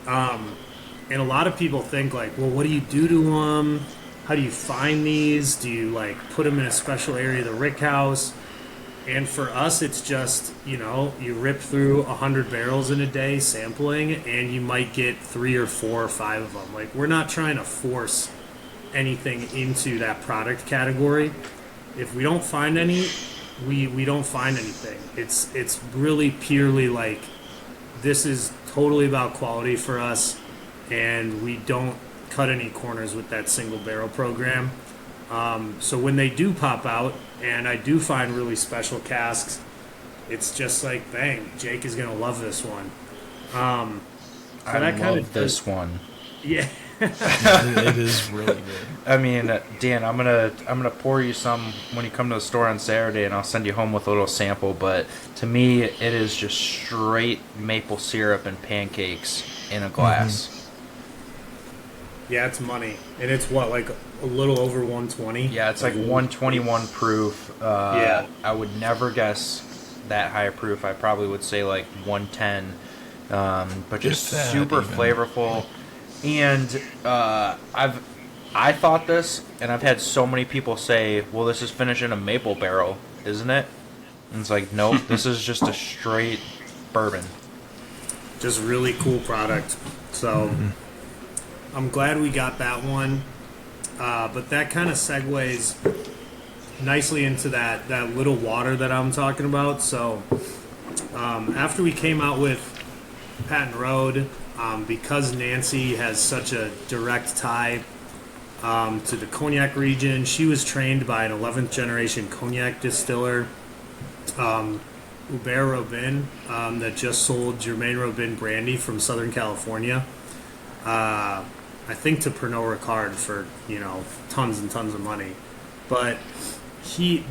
And a lot of people think like, well, what do you do to them? How do you find these? Do you like put them in a special area of the rick house? And for us, it's just, you rip through 100 barrels in a day sampling, and you might get 3 or 4 or 5 of them. Like, we're not trying to force anything into that product category. If we don't find any, we don't find anything. It's really purely like, this is totally about quality for us, and we don't cut any corners with that single barrel program. So when they do pop out and I do find really special casks, it's just like, bang, Jake is gonna love this one. I love this one. Yeah. It is really good. I mean, Dan, I'm gonna pour you some when you come to the store on Saturday, and I'll send you home with a little sample. But to me, it is just straight maple syrup and pancakes in a glass. Yeah, it's money, and it's what, like a little over 120. Yeah, it's like 121 proof. Yeah, I would never guess that high proof. I probably would say like 110. But just super even flavorful. And I thought this, and I've had so many people say, well, this is finished in a maple barrel, isn't it? And it's like, nope, this is just a straight bourbon. Just really cool product. So I'm glad we got that one. But that kind of segues nicely into that little water that I'm talking about. So after we came out with Patent Road, because Nancy has such a direct tie to the cognac region, she was trained by an 11th generation cognac distiller, Hubert Robin, that just sold Germain Robin brandy from Southern California. I think to Pernod Ricard for, tons and tons of money. But she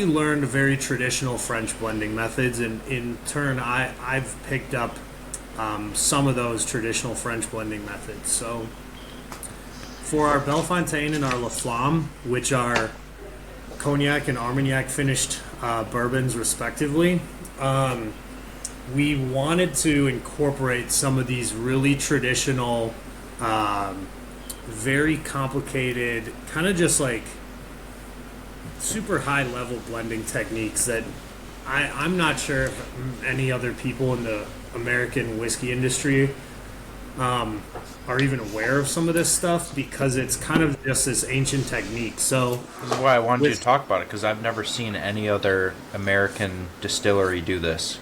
learned very traditional French blending methods, and in turn I've picked up some of those traditional French blending methods. So for our Bellefontaine and our La Flamme, which are cognac and Armagnac finished bourbons respectively, we wanted to incorporate some of these really traditional, very complicated, kind of just like super high level blending techniques that I'm not sure if any other people in the American whiskey industry are even aware of some of this stuff because it's kind of just this ancient technique. So This is why I wanted you With- to talk about it, because I've never seen any other American distillery do this.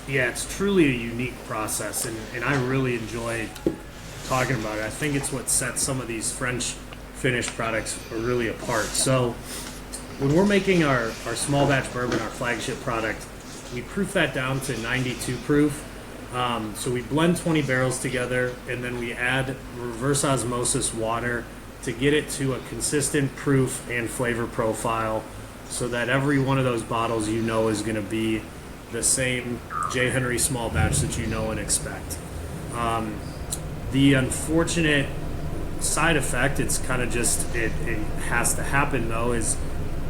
yeah, it's truly a unique process, and I really enjoy talking about it. I think it's what sets some of these French finished products really apart. So when we're making our small batch bourbon, our flagship product, we proof that down to 92 proof. So we blend 20 barrels together, and then we add reverse osmosis water to get it to a consistent proof and flavor profile, so that every one of those bottles is going to be the same J. Henry small batch that you know and expect. The unfortunate side effect, it's kind of just, it has to happen though, is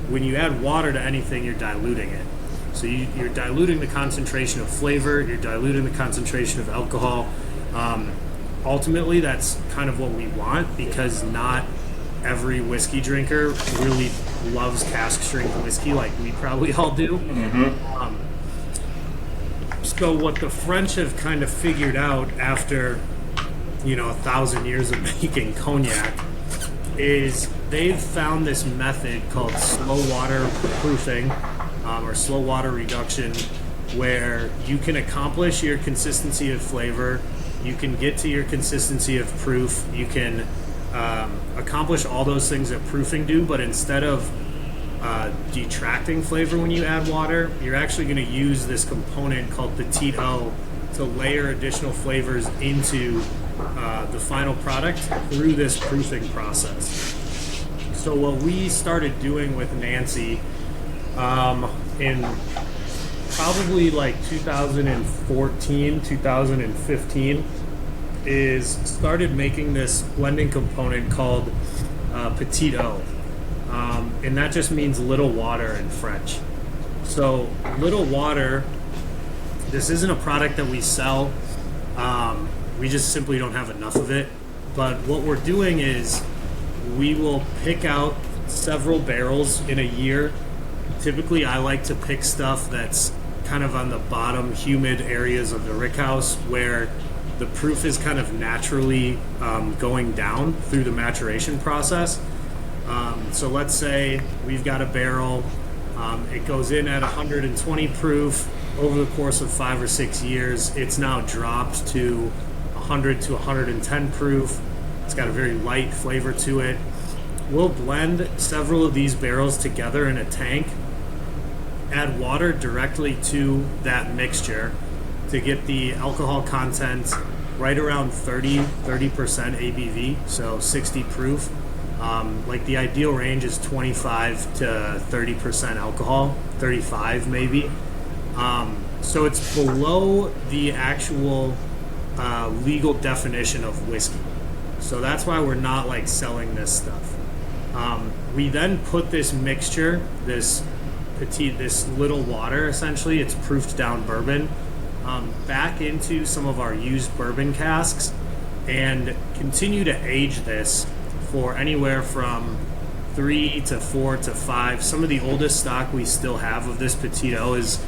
when you add water to anything, you're diluting it. So you're diluting the concentration of flavor, you're diluting the concentration of alcohol. Ultimately, that's kind of what we want, because not every whiskey drinker really loves cask strength whiskey like we probably all do. So what the French have kind of figured out after 1,000 years of making cognac is they've found this method called slow water proofing, or slow water reduction, where you can accomplish your consistency of flavor, you can get to your consistency of proof, you can accomplish all those things that proofing do, but instead of detracting flavor when you add water, you're actually going to use this component called Petit O to layer additional flavors into the final product through this proofing process. So what we started doing with Nancy in probably like 2014, 2015 is started making this blending component called Petit O. And that just means little water in French. So little water, this isn't a product that we sell. We just simply don't have enough of it. But what we're doing is we will pick out several barrels in a year. Typically, I like to pick stuff that's kind of on the bottom humid areas of the rickhouse, where the proof is kind of naturally going down through the maturation process. So let's say we've got a barrel, it goes in at 120 proof. Over the course of 5 or 6 years, it's now dropped to 100 to 110 proof. It's got a very light flavor to it. We'll blend several of these barrels together in a tank, add water directly to that mixture to get the alcohol content right around 30% ABV, so 60 proof. Like the ideal range is 25 to 30% alcohol, 35 maybe. So it's below the actual legal definition of whiskey. So that's why we're not like selling this stuff. We then put this mixture, this little water, essentially, it's proofed down bourbon, back into some of our used bourbon casks and continue to age this for anywhere from 3 to 4 to 5. Some of the oldest stock we still have of this Petit O is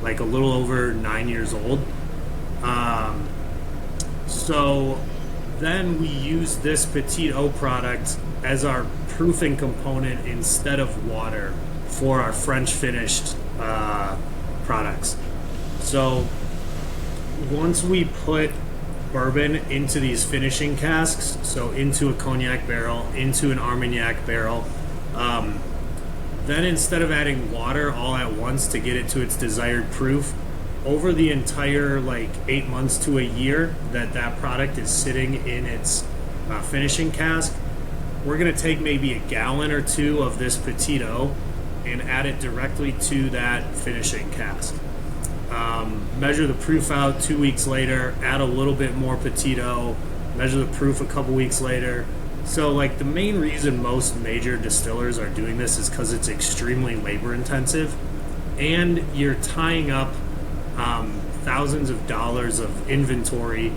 like a little over 9 years old. So then we use this Petit O product as our proofing component instead of water for our French finished products. So once we put bourbon into these finishing casks, so into a cognac barrel, into an Armagnac barrel, then instead of adding water all at once to get it to its desired proof, over the entire 8 months to a year that product is sitting in its finishing cask, we're going to take maybe a gallon or two of this Petit O and add it directly to that finishing cask. Measure the proof out 2 weeks later, add a little bit more Petit O, measure the proof a couple weeks later. So the main reason most major distillers are doing this is because it's extremely labor intensive, and you're tying up thousands of dollars of inventory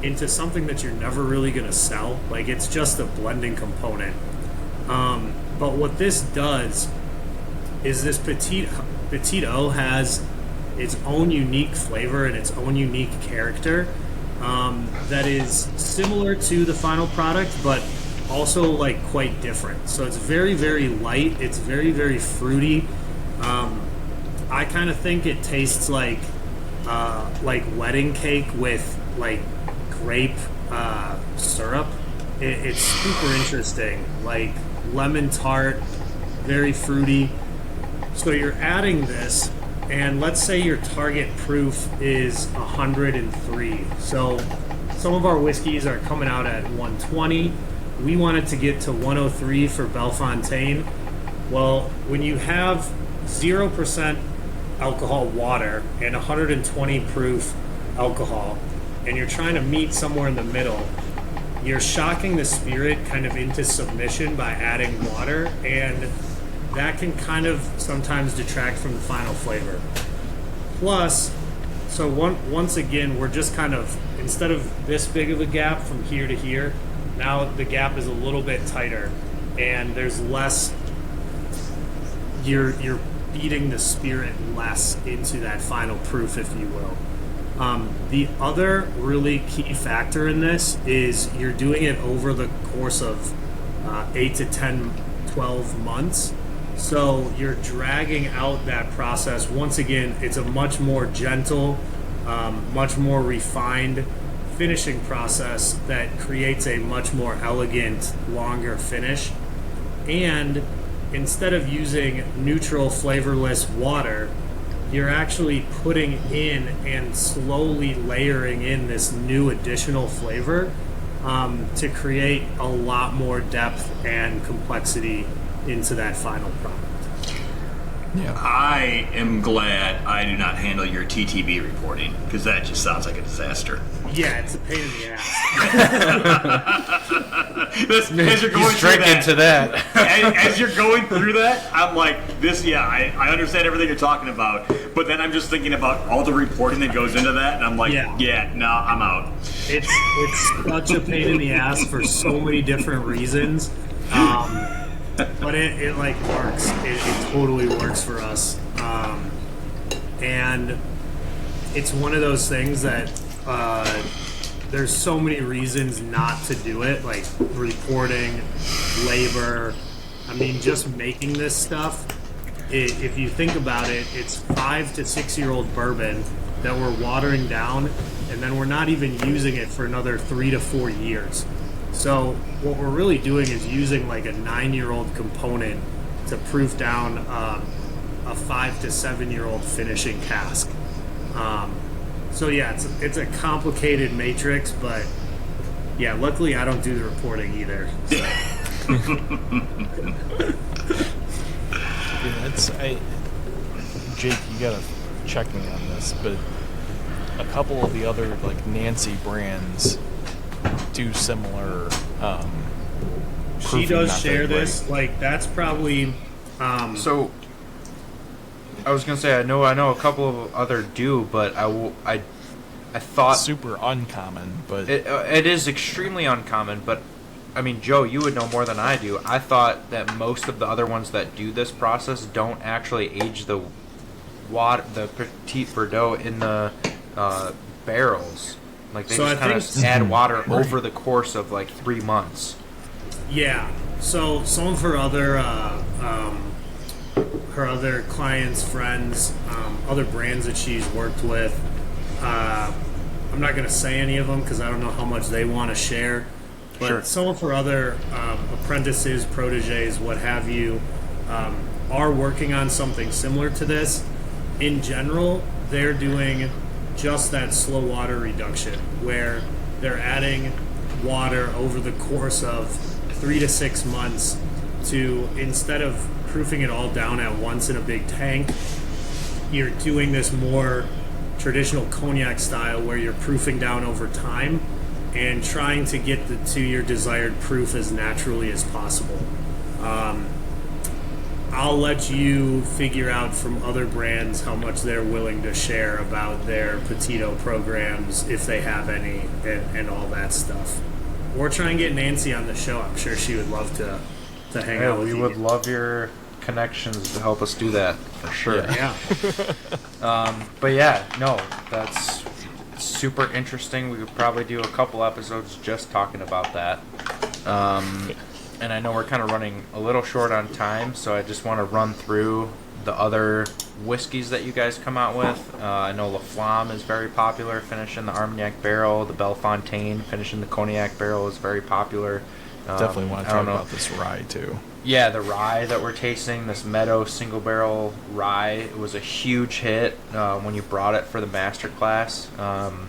into something that you're never really going to sell. It's just a blending component. But what this does is this Petit O has its own unique flavor and its own unique character, that is similar to the final product, but also like quite different. So it's very, very light. It's very, very fruity. I kind of think it tastes like wedding cake with like grape syrup. It's super interesting, like lemon tart, very fruity. So you're adding this, and let's say your target proof is 103. So some of our whiskeys are coming out at 120. We wanted to get to 103 for Bellefontaine. Well, when you have 0% alcohol water and 120 proof alcohol, and you're trying to meet somewhere in the middle, you're shocking the spirit kind of into submission by adding water, and that can kind of sometimes detract from the final flavor. Plus, so once again, we're just kind of, instead of this big of a gap from here to here, now the gap is a little bit tighter, and there's less, you're beating the spirit less into that final proof, if you will. The other really key factor in this is you're doing it over the course of 8 to 10, 12 months. So you're dragging out that process. Once again, it's a much more gentle, much more refined finishing process that creates a much more elegant, longer finish. And instead of using neutral, flavorless water, you're actually putting in and slowly layering in this new additional flavor to create a lot more depth and complexity into that final product. Yeah. I am glad I do not handle your TTB reporting, because that just sounds like a disaster. Yeah, it's a pain in the ass. As you're going He's through drinking to that. as you're going through that, I'm like, this, yeah, I understand everything you're talking about, but then I'm just thinking about all the reporting that goes into that, and I'm like, yeah no, I'm out. It's such a pain in the ass for so many different reasons. But it like works. It totally works for us. And it's one of those things that there's so many reasons not to do it, like reporting, labor. I mean, just making this stuff, if you think about it, it's 5 to 6 year old bourbon that we're watering down, and then we're not even using it for another 3 to 4 years. So what we're really doing is using like a 9-year-old component to proof down a 5 to 7-year-old finishing cask. So yeah, it's a complicated matrix, but yeah, luckily I don't do the reporting either. So. Jake, you gotta check me on this, but a couple of the other like Nancy brands do similar. She does share this. Like that's probably. So, I was gonna say I know a couple of other do, but I thought super uncommon, but it is extremely uncommon. But I mean, Joe, you would know more than I do. I thought that most of the other ones that do this process don't actually age the Petit Verdot in the barrels. Like they just kind of add water over the course of like 3 months. Yeah. So some of her other clients, friends, other brands that she's worked with. I'm not going to say any of them because I don't know how much they want to share. But Sure. Some of her other apprentices, proteges, what have you, are working on something similar to this. In general, they're doing just that slow water reduction where they're adding water over the course of 3 to 6 months to, instead of proofing it all down at once in a big tank, you're doing this more traditional cognac style where you're proofing down over time and trying to get to your desired proof as naturally as possible. I'll let you figure out from other brands how much they're willing to share about their Petito programs, if they have any, and all that stuff. Or try and get Nancy on the show. I'm sure she would love to hang out with you. We would love your connections to help us do that for sure. Yeah. But yeah, no, that's super interesting. We could probably do a couple episodes just talking about that. And I know we're kind of running a little short on time, so I just want to run through the other whiskeys that you guys come out with. I know La Flamme is very popular, finishing the Armagnac barrel. The Bellefontaine, finishing the Cognac barrel, is very popular. Definitely want to I don't talk know. about this rye too. Yeah, the rye that we're tasting, this Meadow single barrel rye, it was a huge hit when you brought it for the master class.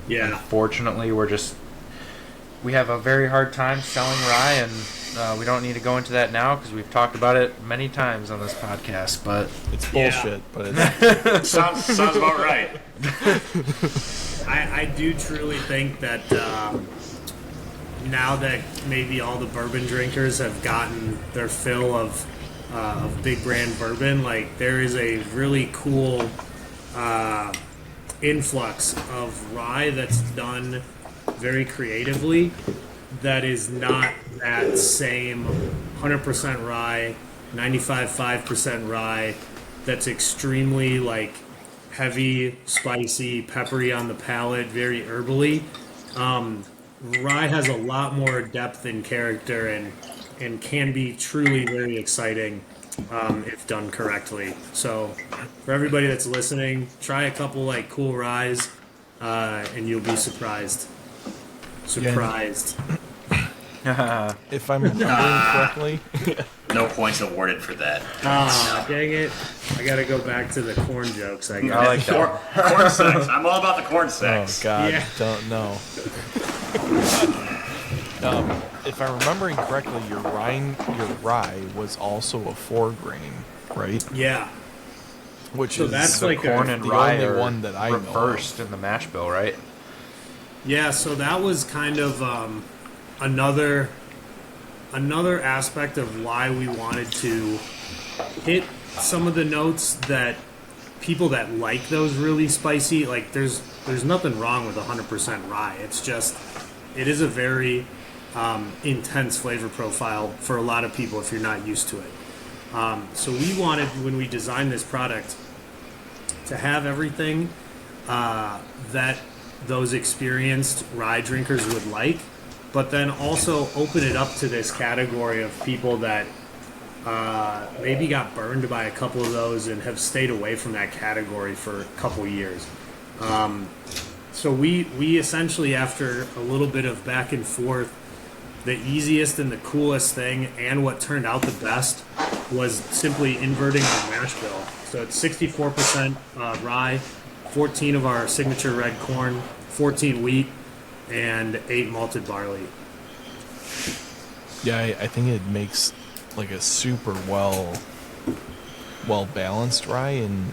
Yeah. Unfortunately, we have a very hard time selling rye, and we don't need to go into that now because we've talked about it many times on this podcast. But It's Yeah. bullshit, but it's Sounds about right. I do truly think that now that maybe all the bourbon drinkers have gotten their fill of big brand bourbon, like there is a really cool influx of rye that's done very creatively that is not that same 100% rye, 95.5% rye that's extremely like heavy, spicy, peppery on the palate, very herbally. Rye has a lot more depth and character and can be truly very exciting if done correctly. So for everybody that's listening, try a couple like cool ryes and you'll be surprised. Surprised. if I'm remembering correctly. No points awarded for that. Ah, dang it. I gotta go back to the corn jokes, I guess. I like that. Corn sex. I'm all about the corn Oh sex. God, Yeah. don't know. If I'm remembering correctly, your rye was also a 4-grain, right? Yeah. Which So is that's The like corn a, and the rye only are one that I know of. reversed in the mash bill, right? yeah, so that was kind of another aspect of why we wanted to hit some of the notes that people that like those really spicy, like there's nothing wrong with 100% rye. It's just it is a very intense flavor profile for a lot of people if you're not used to it. So we wanted, when we designed this product, to have everything that those experienced rye drinkers would like, but then also open it up to this category of people that maybe got burned by a couple of those and have stayed away from that category for a couple years. So we essentially, after a little bit of back and forth, the easiest and the coolest thing and what turned out the best was simply inverting our mash bill. So it's 64% rye, 14 of our signature red corn, 14 wheat, and 8 malted barley. Yeah, I think it makes like a super well balanced rye, and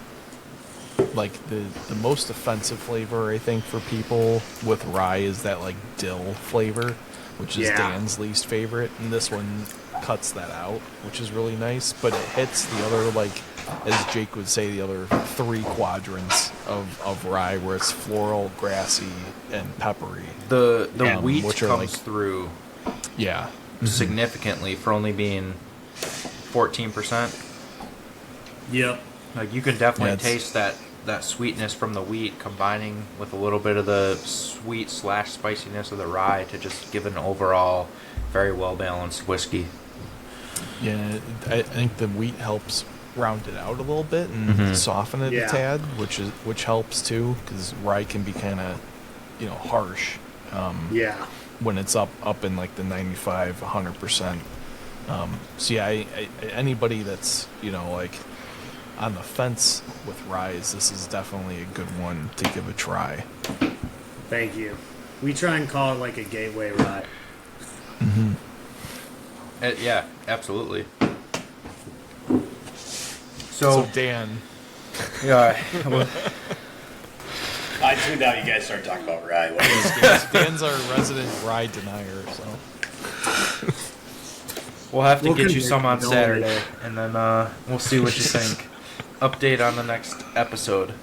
like the most offensive flavor I think for people with rye is that like dill flavor, which is Yeah. Dan's least favorite, and this one cuts that out, which is really nice. But it hits the other, like as Jake would say, the other 3 quadrants of rye, where it's floral, grassy, and peppery. The wheat which are comes like- through Yeah, significantly for only being 14%. Yep. Like you can definitely Yeah, it's- taste that sweetness from the wheat combining with a little bit of the sweet / spiciness of the rye to just give an overall very well balanced whiskey. yeah. I think the wheat helps round it out a little bit and soften it Yeah. a tad, which helps too, because rye can be kind of, harsh. Yeah. When it's up in like the 95, 100%. So yeah, I anybody that's like on the fence with ryes, this is definitely a good one to give a try. Thank you. We try and call it like a gateway rye. Yeah, absolutely. So Dan, Yeah, I tuned out. You guys started talking about rye. Dan's our resident rye denier. So we'll have to We'll get you convince some on you, don't Saturday, and then we'll see what you think. Update on the next episode.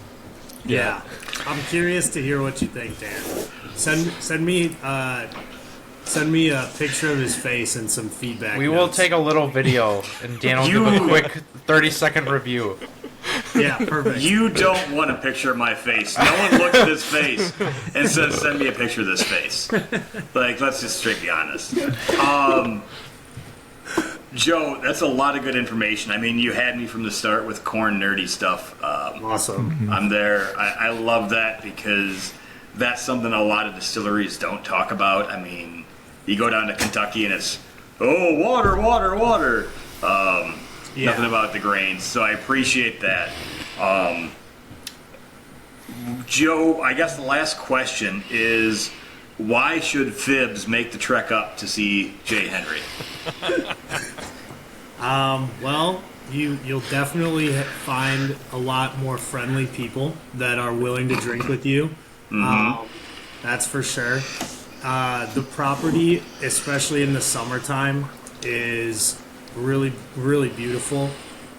Yeah. I'm curious to hear what you think, Dan. Send me a picture of his face and some feedback. We will notes. take a little video, and Dan will give a quick 30-second review. Yeah, perfect. You don't want a picture of my face. No one looks at this face and says, "Send me a picture of this face." Like, let's just straight be honest. Joe, that's a lot of good information. I mean, you had me from the start with corn nerdy stuff. Awesome. I'm there. I love that because that's something a lot of distilleries don't talk about. I mean, you go down to Kentucky and it's, oh, water, water, water. Nothing about the grains. So I appreciate that. Joe, I guess the last question is, why should Phibbs make the trek up to see Jay Henry? Well, you'll definitely find a lot more friendly people that are willing to drink with you. That's for sure. The property, especially in the summertime, is really, really beautiful.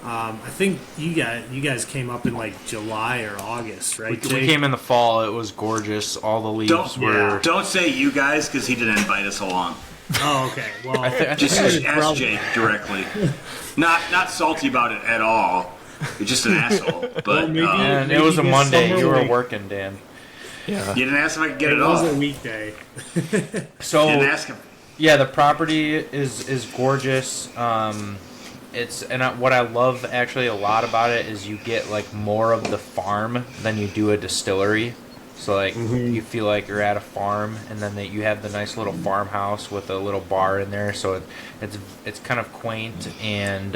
I think you guys came up in like July or August, right? We Jake? came in the fall. It was gorgeous. All the leaves were. Don't say you guys because he didn't invite us along. Oh, okay. Well, I Just think ask Jake directly. Not salty about it at all. You're just an asshole. But maybe- and it maybe was a this Monday. summer You were week. working, Dan. Yeah. you didn't ask if I could get it it was off. a weekday. So You didn't ask him. yeah, the property is gorgeous. What I love actually a lot about it is you get like more of the farm than you do a distillery. So like you feel like you're at a farm, and then you have the nice little farmhouse with a little bar in there. So it's kind of quaint and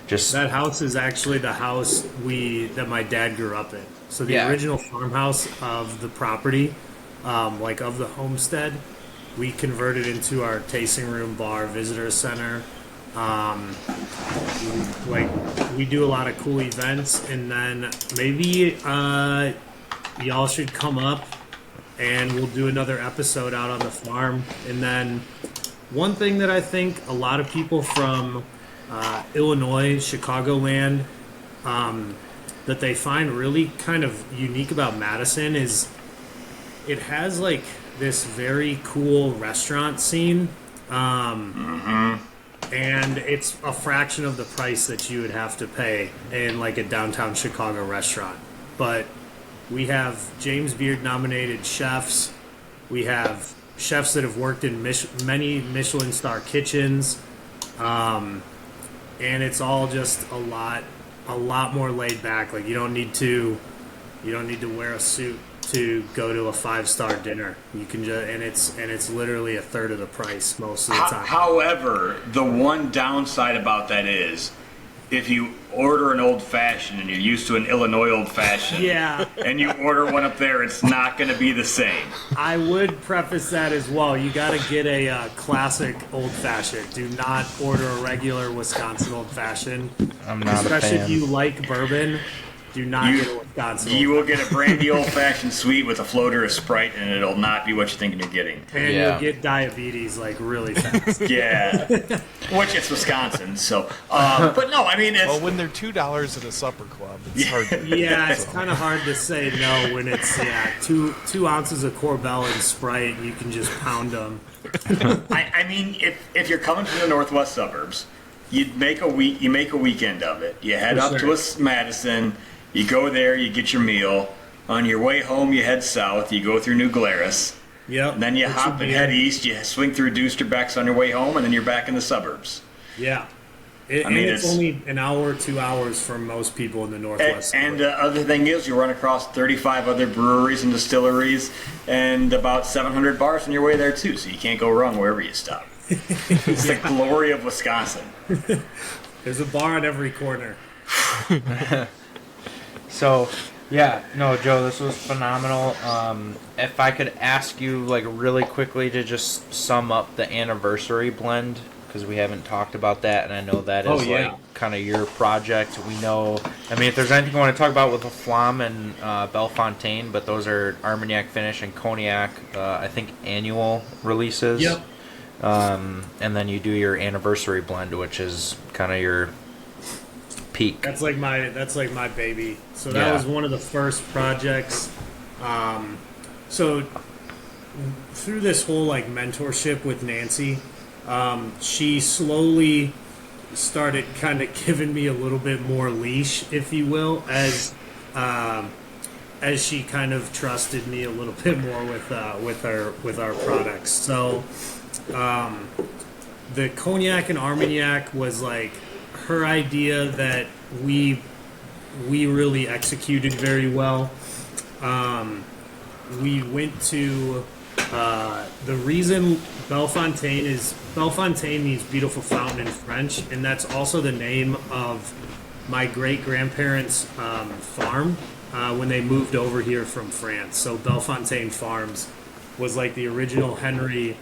just That house is actually the house that my dad grew up in. So the Yeah. original farmhouse of the property, like of the homestead, we converted into our tasting room, bar, visitor center. We do a lot of cool events, and then maybe y'all should come up and we'll do another episode out on the farm. And then one thing that I think a lot of people from Illinois, Chicagoland, that they find really kind of unique about Madison is it has like this very cool restaurant scene. And it's a fraction of the price that you would have to pay in like a downtown Chicago restaurant. But we have James Beard nominated chefs. We have chefs that have worked in many Michelin star kitchens. And it's all just a lot more laid back. Like you don't need to wear a suit to go to a 5-star dinner. You can just and it's literally a third of the price most of the time. However, the one downside about that is if you order an old fashioned and you're used to an Illinois old fashioned, Yeah. and you order one up there, it's not going to be the same. I would preface that as well. You got to get a classic old fashioned. Do not order a regular Wisconsin old fashioned. I'm not Especially a if fan. you like bourbon. Do not You- get a Wisconsin. You will get a brandy old fashioned sweet with a floater of Sprite, and it'll not be what you're thinking you're getting. and Yeah. you'll get diabetes like really fast. Yeah, which it's Wisconsin, so. But no, I mean it's. Well, when they're $2 at a supper club, it's hard to Yeah, it's kind of hard to say no when it's two ounces of Corbel and Sprite, and you can just pound them. I mean, if you're coming from the northwest suburbs, you make a weekend of it. You head For up sure. to Madison, you go there, you get your meal. On your way home, you head south, you go through New Glarus, Yep. and then you Get hop your and beer. head east. You swing through Doosterbecks on your way home, and then you're back in the suburbs. Yeah. mean, and it's it's- only an hour, 2 hours for most people in the Northwest. And the other thing is, you run across 35 other breweries and distilleries, and about 700 bars on your way there too. So you can't go wrong wherever you stop. It's the glory of Wisconsin. There's a bar on every corner. So, yeah, no, Joe, this was phenomenal. If I could ask you, like, really quickly to just sum up the anniversary blend, because we haven't talked about that, and I know that is, Oh, yeah. like, kind of your project. We know, I mean, if there's anything you want to talk about with the Flam and Bellefontaine, but those are Armagnac finish and Cognac, I think, annual releases. Yep. And then you do your anniversary blend, which is kind of your peak. That's like my baby. So that Yeah. was one of the first projects. So through this whole like mentorship with Nancy, she slowly started kind of giving me a little bit more leash, if you will, as she kind of trusted me a little bit more with our products. So the cognac and Armagnac was like her idea that we really executed very well. We went to the reason Bellefontaine means beautiful fountain in French, and that's also the name of my great grandparents' farm when they moved over here from France. So Bellefontaine Farms was like the original Henry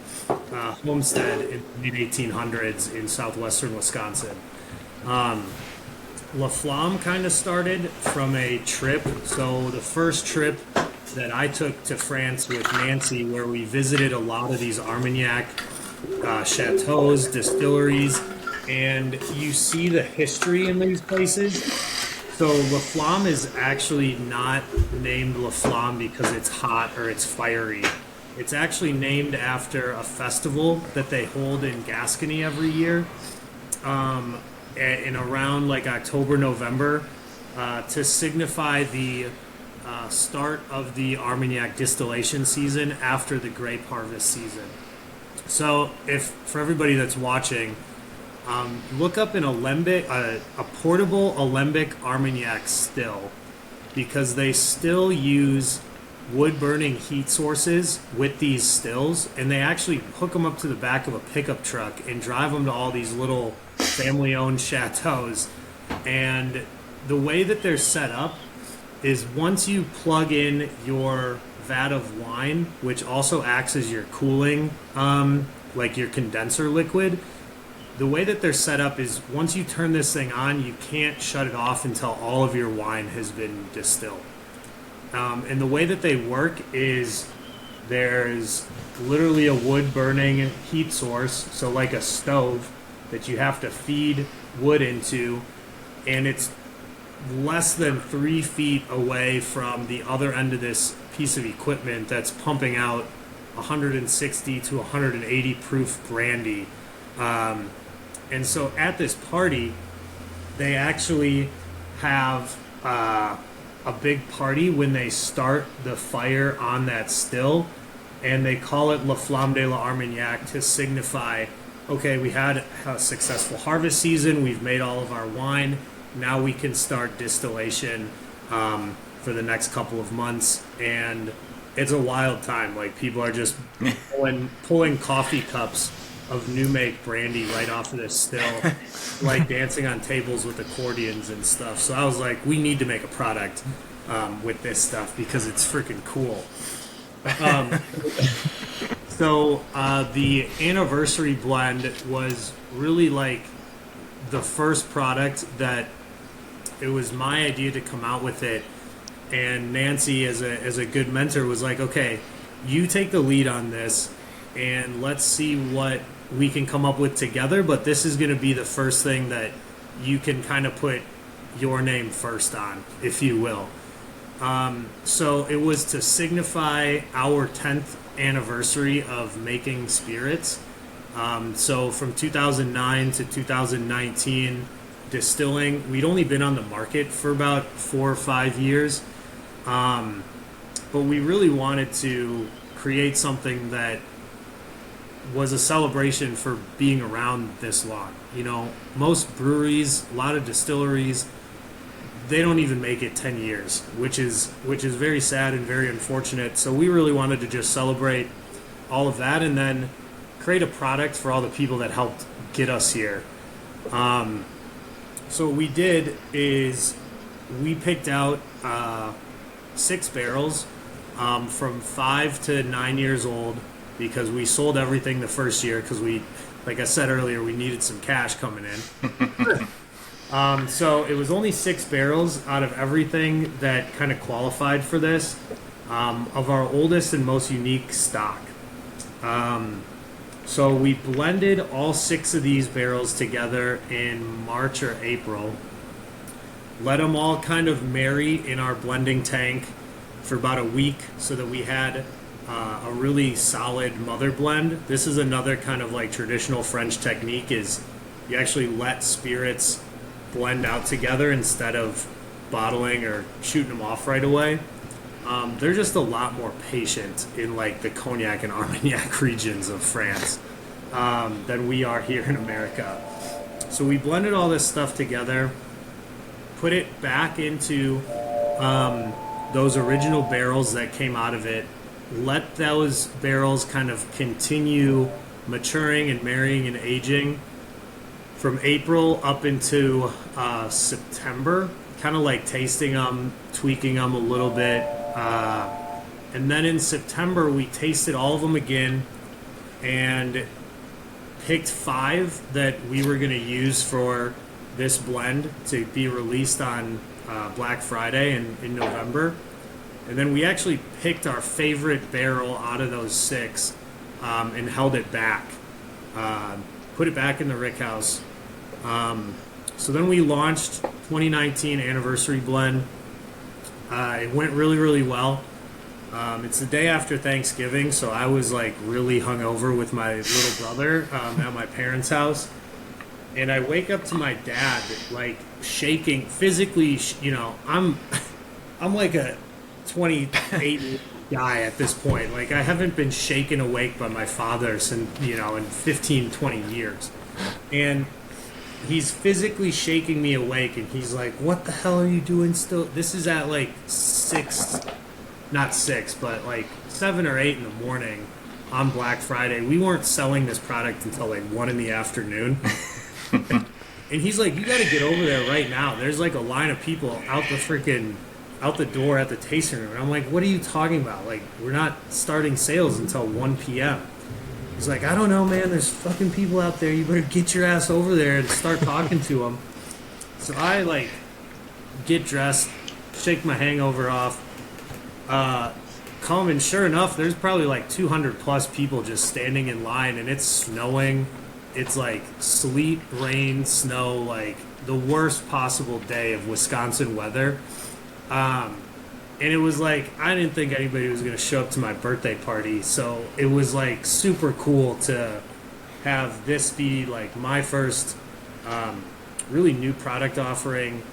homestead in the mid 1800s in southwestern Wisconsin. La Flamme kind of started from a trip. So the first trip that I took to France with Nancy, where we visited a lot of these Armagnac chateaus, distilleries, and you see the history in these places. So La Flamme is actually not named La Flamme because it's hot or it's fiery. It's actually named after a festival that they hold in Gascony every year, in around like October, November, to signify the start of the Armagnac distillation season after the grape harvest season. So, if for everybody that's watching, look up an alembic, a portable alembic Armagnac still, because they still use wood-burning heat sources with these stills, and they actually hook them up to the back of a pickup truck and drive them to all these little family-owned chateaus. And the way that they're set up is once you plug in your vat of wine, which also acts as your cooling, like your condenser liquid, the way that they're set up is once you turn this thing on, you can't shut it off until all of your wine has been distilled. And the way that they work is there's literally a wood-burning heat source, so like a stove that you have to feed wood into, and it's less than 3 feet away from the other end of this piece of equipment that's pumping out 160 to 180 proof brandy. And so at this party, they actually have a big party when they start the fire on that still, and they call it La Flamme de l'Armagnac to signify, okay, we had a successful harvest season, we've made all of our wine, now we can start distillation for the next couple of months. And it's a wild time. Like, people are just pulling coffee cups of new make brandy right off of this still, like dancing on tables with accordions and stuff. So I was like, we need to make a product with this stuff because it's freaking cool. So the anniversary blend was really like the first product that it was my idea to come out with it. And Nancy, as a good mentor, was like, okay, you take the lead on this and let's see what we can come up with together. But this is going to be the first thing that you can kind of put your name first on, if you will. So it was to signify our 10th anniversary of making spirits. So from 2009 to 2019, distilling, we'd only been on the market for about 4 or 5 years. But we really wanted to create something that was a celebration for being around this long. You know, most breweries, a lot of distilleries, they don't even make it 10 years, which is very sad and very unfortunate. So we really wanted to just celebrate all of that and then create a product for all the people that helped get us here. So what we did is we picked out 6 barrels from 5 to 9 years old, because we sold everything the first year because we, like I said earlier, we needed some cash coming in. So it was only 6 barrels out of everything that kind of qualified for this, of our oldest and most unique stock. So we blended all 6 of these barrels together in March or April, let them all kind of marry in our blending tank for about a week so that we had a really solid mother blend. This is another kind of like traditional French technique, is you actually let spirits blend out together instead of bottling or shooting them off right away. They're just a lot more patient in like the Cognac and Armagnac regions of France than we are here in America. So we blended all this stuff together, put it back into those original barrels that came out of it, let those barrels kind of continue maturing and marrying and aging from April up into September, kind of like tasting them, tweaking them a little bit. And then in September, we tasted all of them again and picked 5 that we were going to use for this blend to be released on Black Friday in November. And then we actually picked our favorite barrel out of those 6 and held it back. Put it back in the rick house. So then we launched 2019 Anniversary Blend. It went really, really well. It's the day after Thanksgiving, so I was like really hungover with my little brother at my parents' house. And I wake up to my dad like shaking physically. You know, I'm like a 28 guy at this point. Like I haven't been shaken awake by my father since, you know, in 15, 20 years. And he's physically shaking me awake, and he's like, "What the hell are you doing still?" This is at like 6, not 6, but like 7 or 8 in the morning on Black Friday. We weren't selling this product until like 1 in the afternoon. And he's like, "You got to get over there right now. There's like a line of people out the door at the tasting room." And I'm like, "What are you talking about? Like, we're not starting sales until 1 p.m. He's like, "I don't know, man. There's fucking people out there. You better get your ass over there and start talking to them." So I like get dressed, shake my hangover off, come, and sure enough, there's probably like 200 plus people just standing in line, and it's snowing. It's like sleet, rain, snow, like the worst possible day of Wisconsin weather. And it was like, I didn't think anybody was going to show up to my birthday party. So it was like super cool to have this be like my first really new product offering.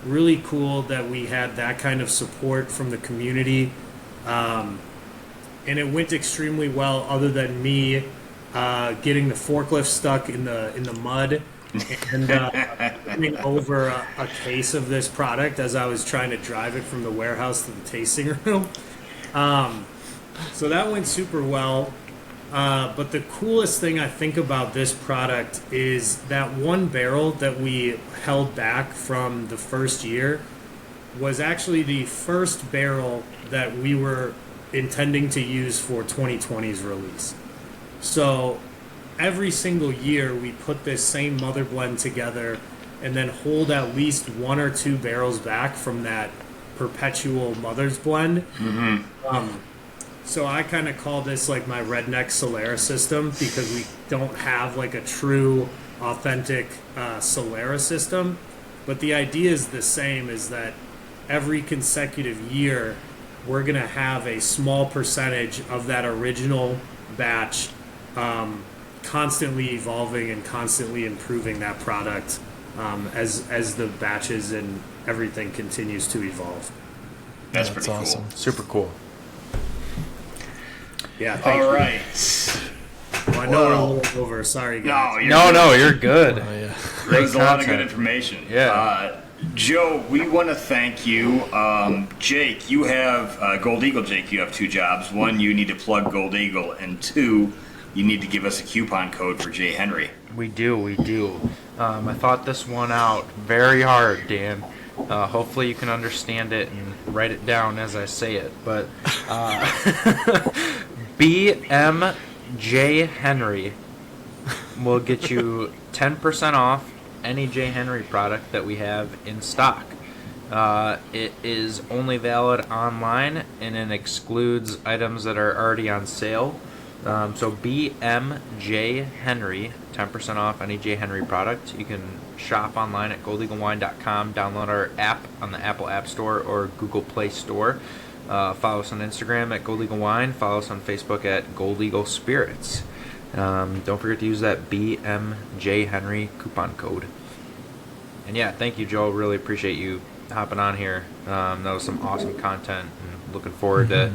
Really cool that we had that kind of support from the community. And it went extremely well, other than me getting the forklift stuck in the mud and coming over a case of this product as I was trying to drive it from the warehouse to the tasting room. So that went super well. But the coolest thing I think about this product is that one barrel that we held back from the first year was actually the first barrel that we were intending to use for 2020's release. So every single year we put this same mother blend together and then hold at least 1 or 2 barrels back from that perpetual mother's blend. So I kind of call this like my redneck Solera system, because we don't have like a true authentic Solera system. But the idea is the same, is that every consecutive year we're going to have a small percentage of that original batch constantly evolving and constantly improving that product as the batches and everything continues to evolve. That's pretty cool. awesome. Super cool. Yeah, thanks. All right. Well, I know we're a little over. Sorry, guys. You're good. Oh, yeah. That was a lot of good content. information. Yeah. Joe, we want to thank you. Jake, you have Gold Eagle. Jake, you have 2 jobs. 1, you need to plug Gold Eagle, and 2, you need to give us a coupon code for Jay Henry. We do. I thought this one out very hard, Dan. Hopefully you can understand it and write it down as I say it. But BMJ Henry will get you 10% off any J. Henry product that we have in stock. It is only valid online, and it excludes items that are already on sale. So BMJ Henry, 10% off any J. Henry product. You can shop online at goldeaglewine.com, download our app on the Apple App Store or Google Play Store. Follow us on Instagram at Gold Eagle Wine. Follow us on Facebook at Gold Eagle Spirits. Don't forget to use that BMJ Henry coupon code. And yeah, thank you, Joe. Really appreciate you hopping on here. That was some awesome content. And looking forward to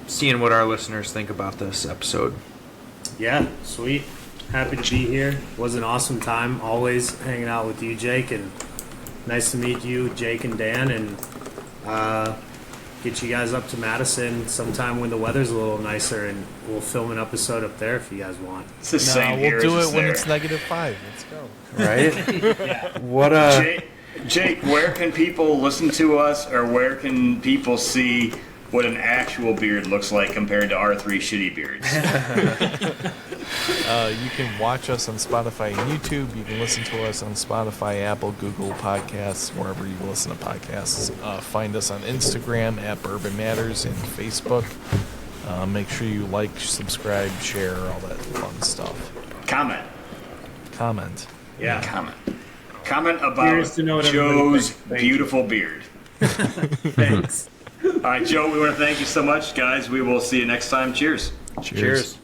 seeing what our listeners think about this episode. Yeah, sweet. Happy to be here. Was an awesome time always hanging out with you, Jake, and nice to meet you, Jake and Dan, and get you guys up to Madison sometime when the weather's a little nicer, and we'll film an episode up there if you guys want. It's the same here. We'll do as it when there. it's -5. Let's go. Right? What Jake, where can people listen to us, or where can people see what an actual beard looks like compared to our 3 shitty beards? You can watch us on Spotify and YouTube. You can listen to us on Spotify, Apple, Google Podcasts, wherever you listen to podcasts. Find us on Instagram at Bourbon Matters and Facebook. Make sure you like, subscribe, share, all that fun stuff. Comment. Yeah. Comment about Curious to know what everybody Joe's thinks. Thank you. beautiful beard. Thanks. All right, Joe, we want to thank you so much, guys. We will see you next time. Cheers. Cheers.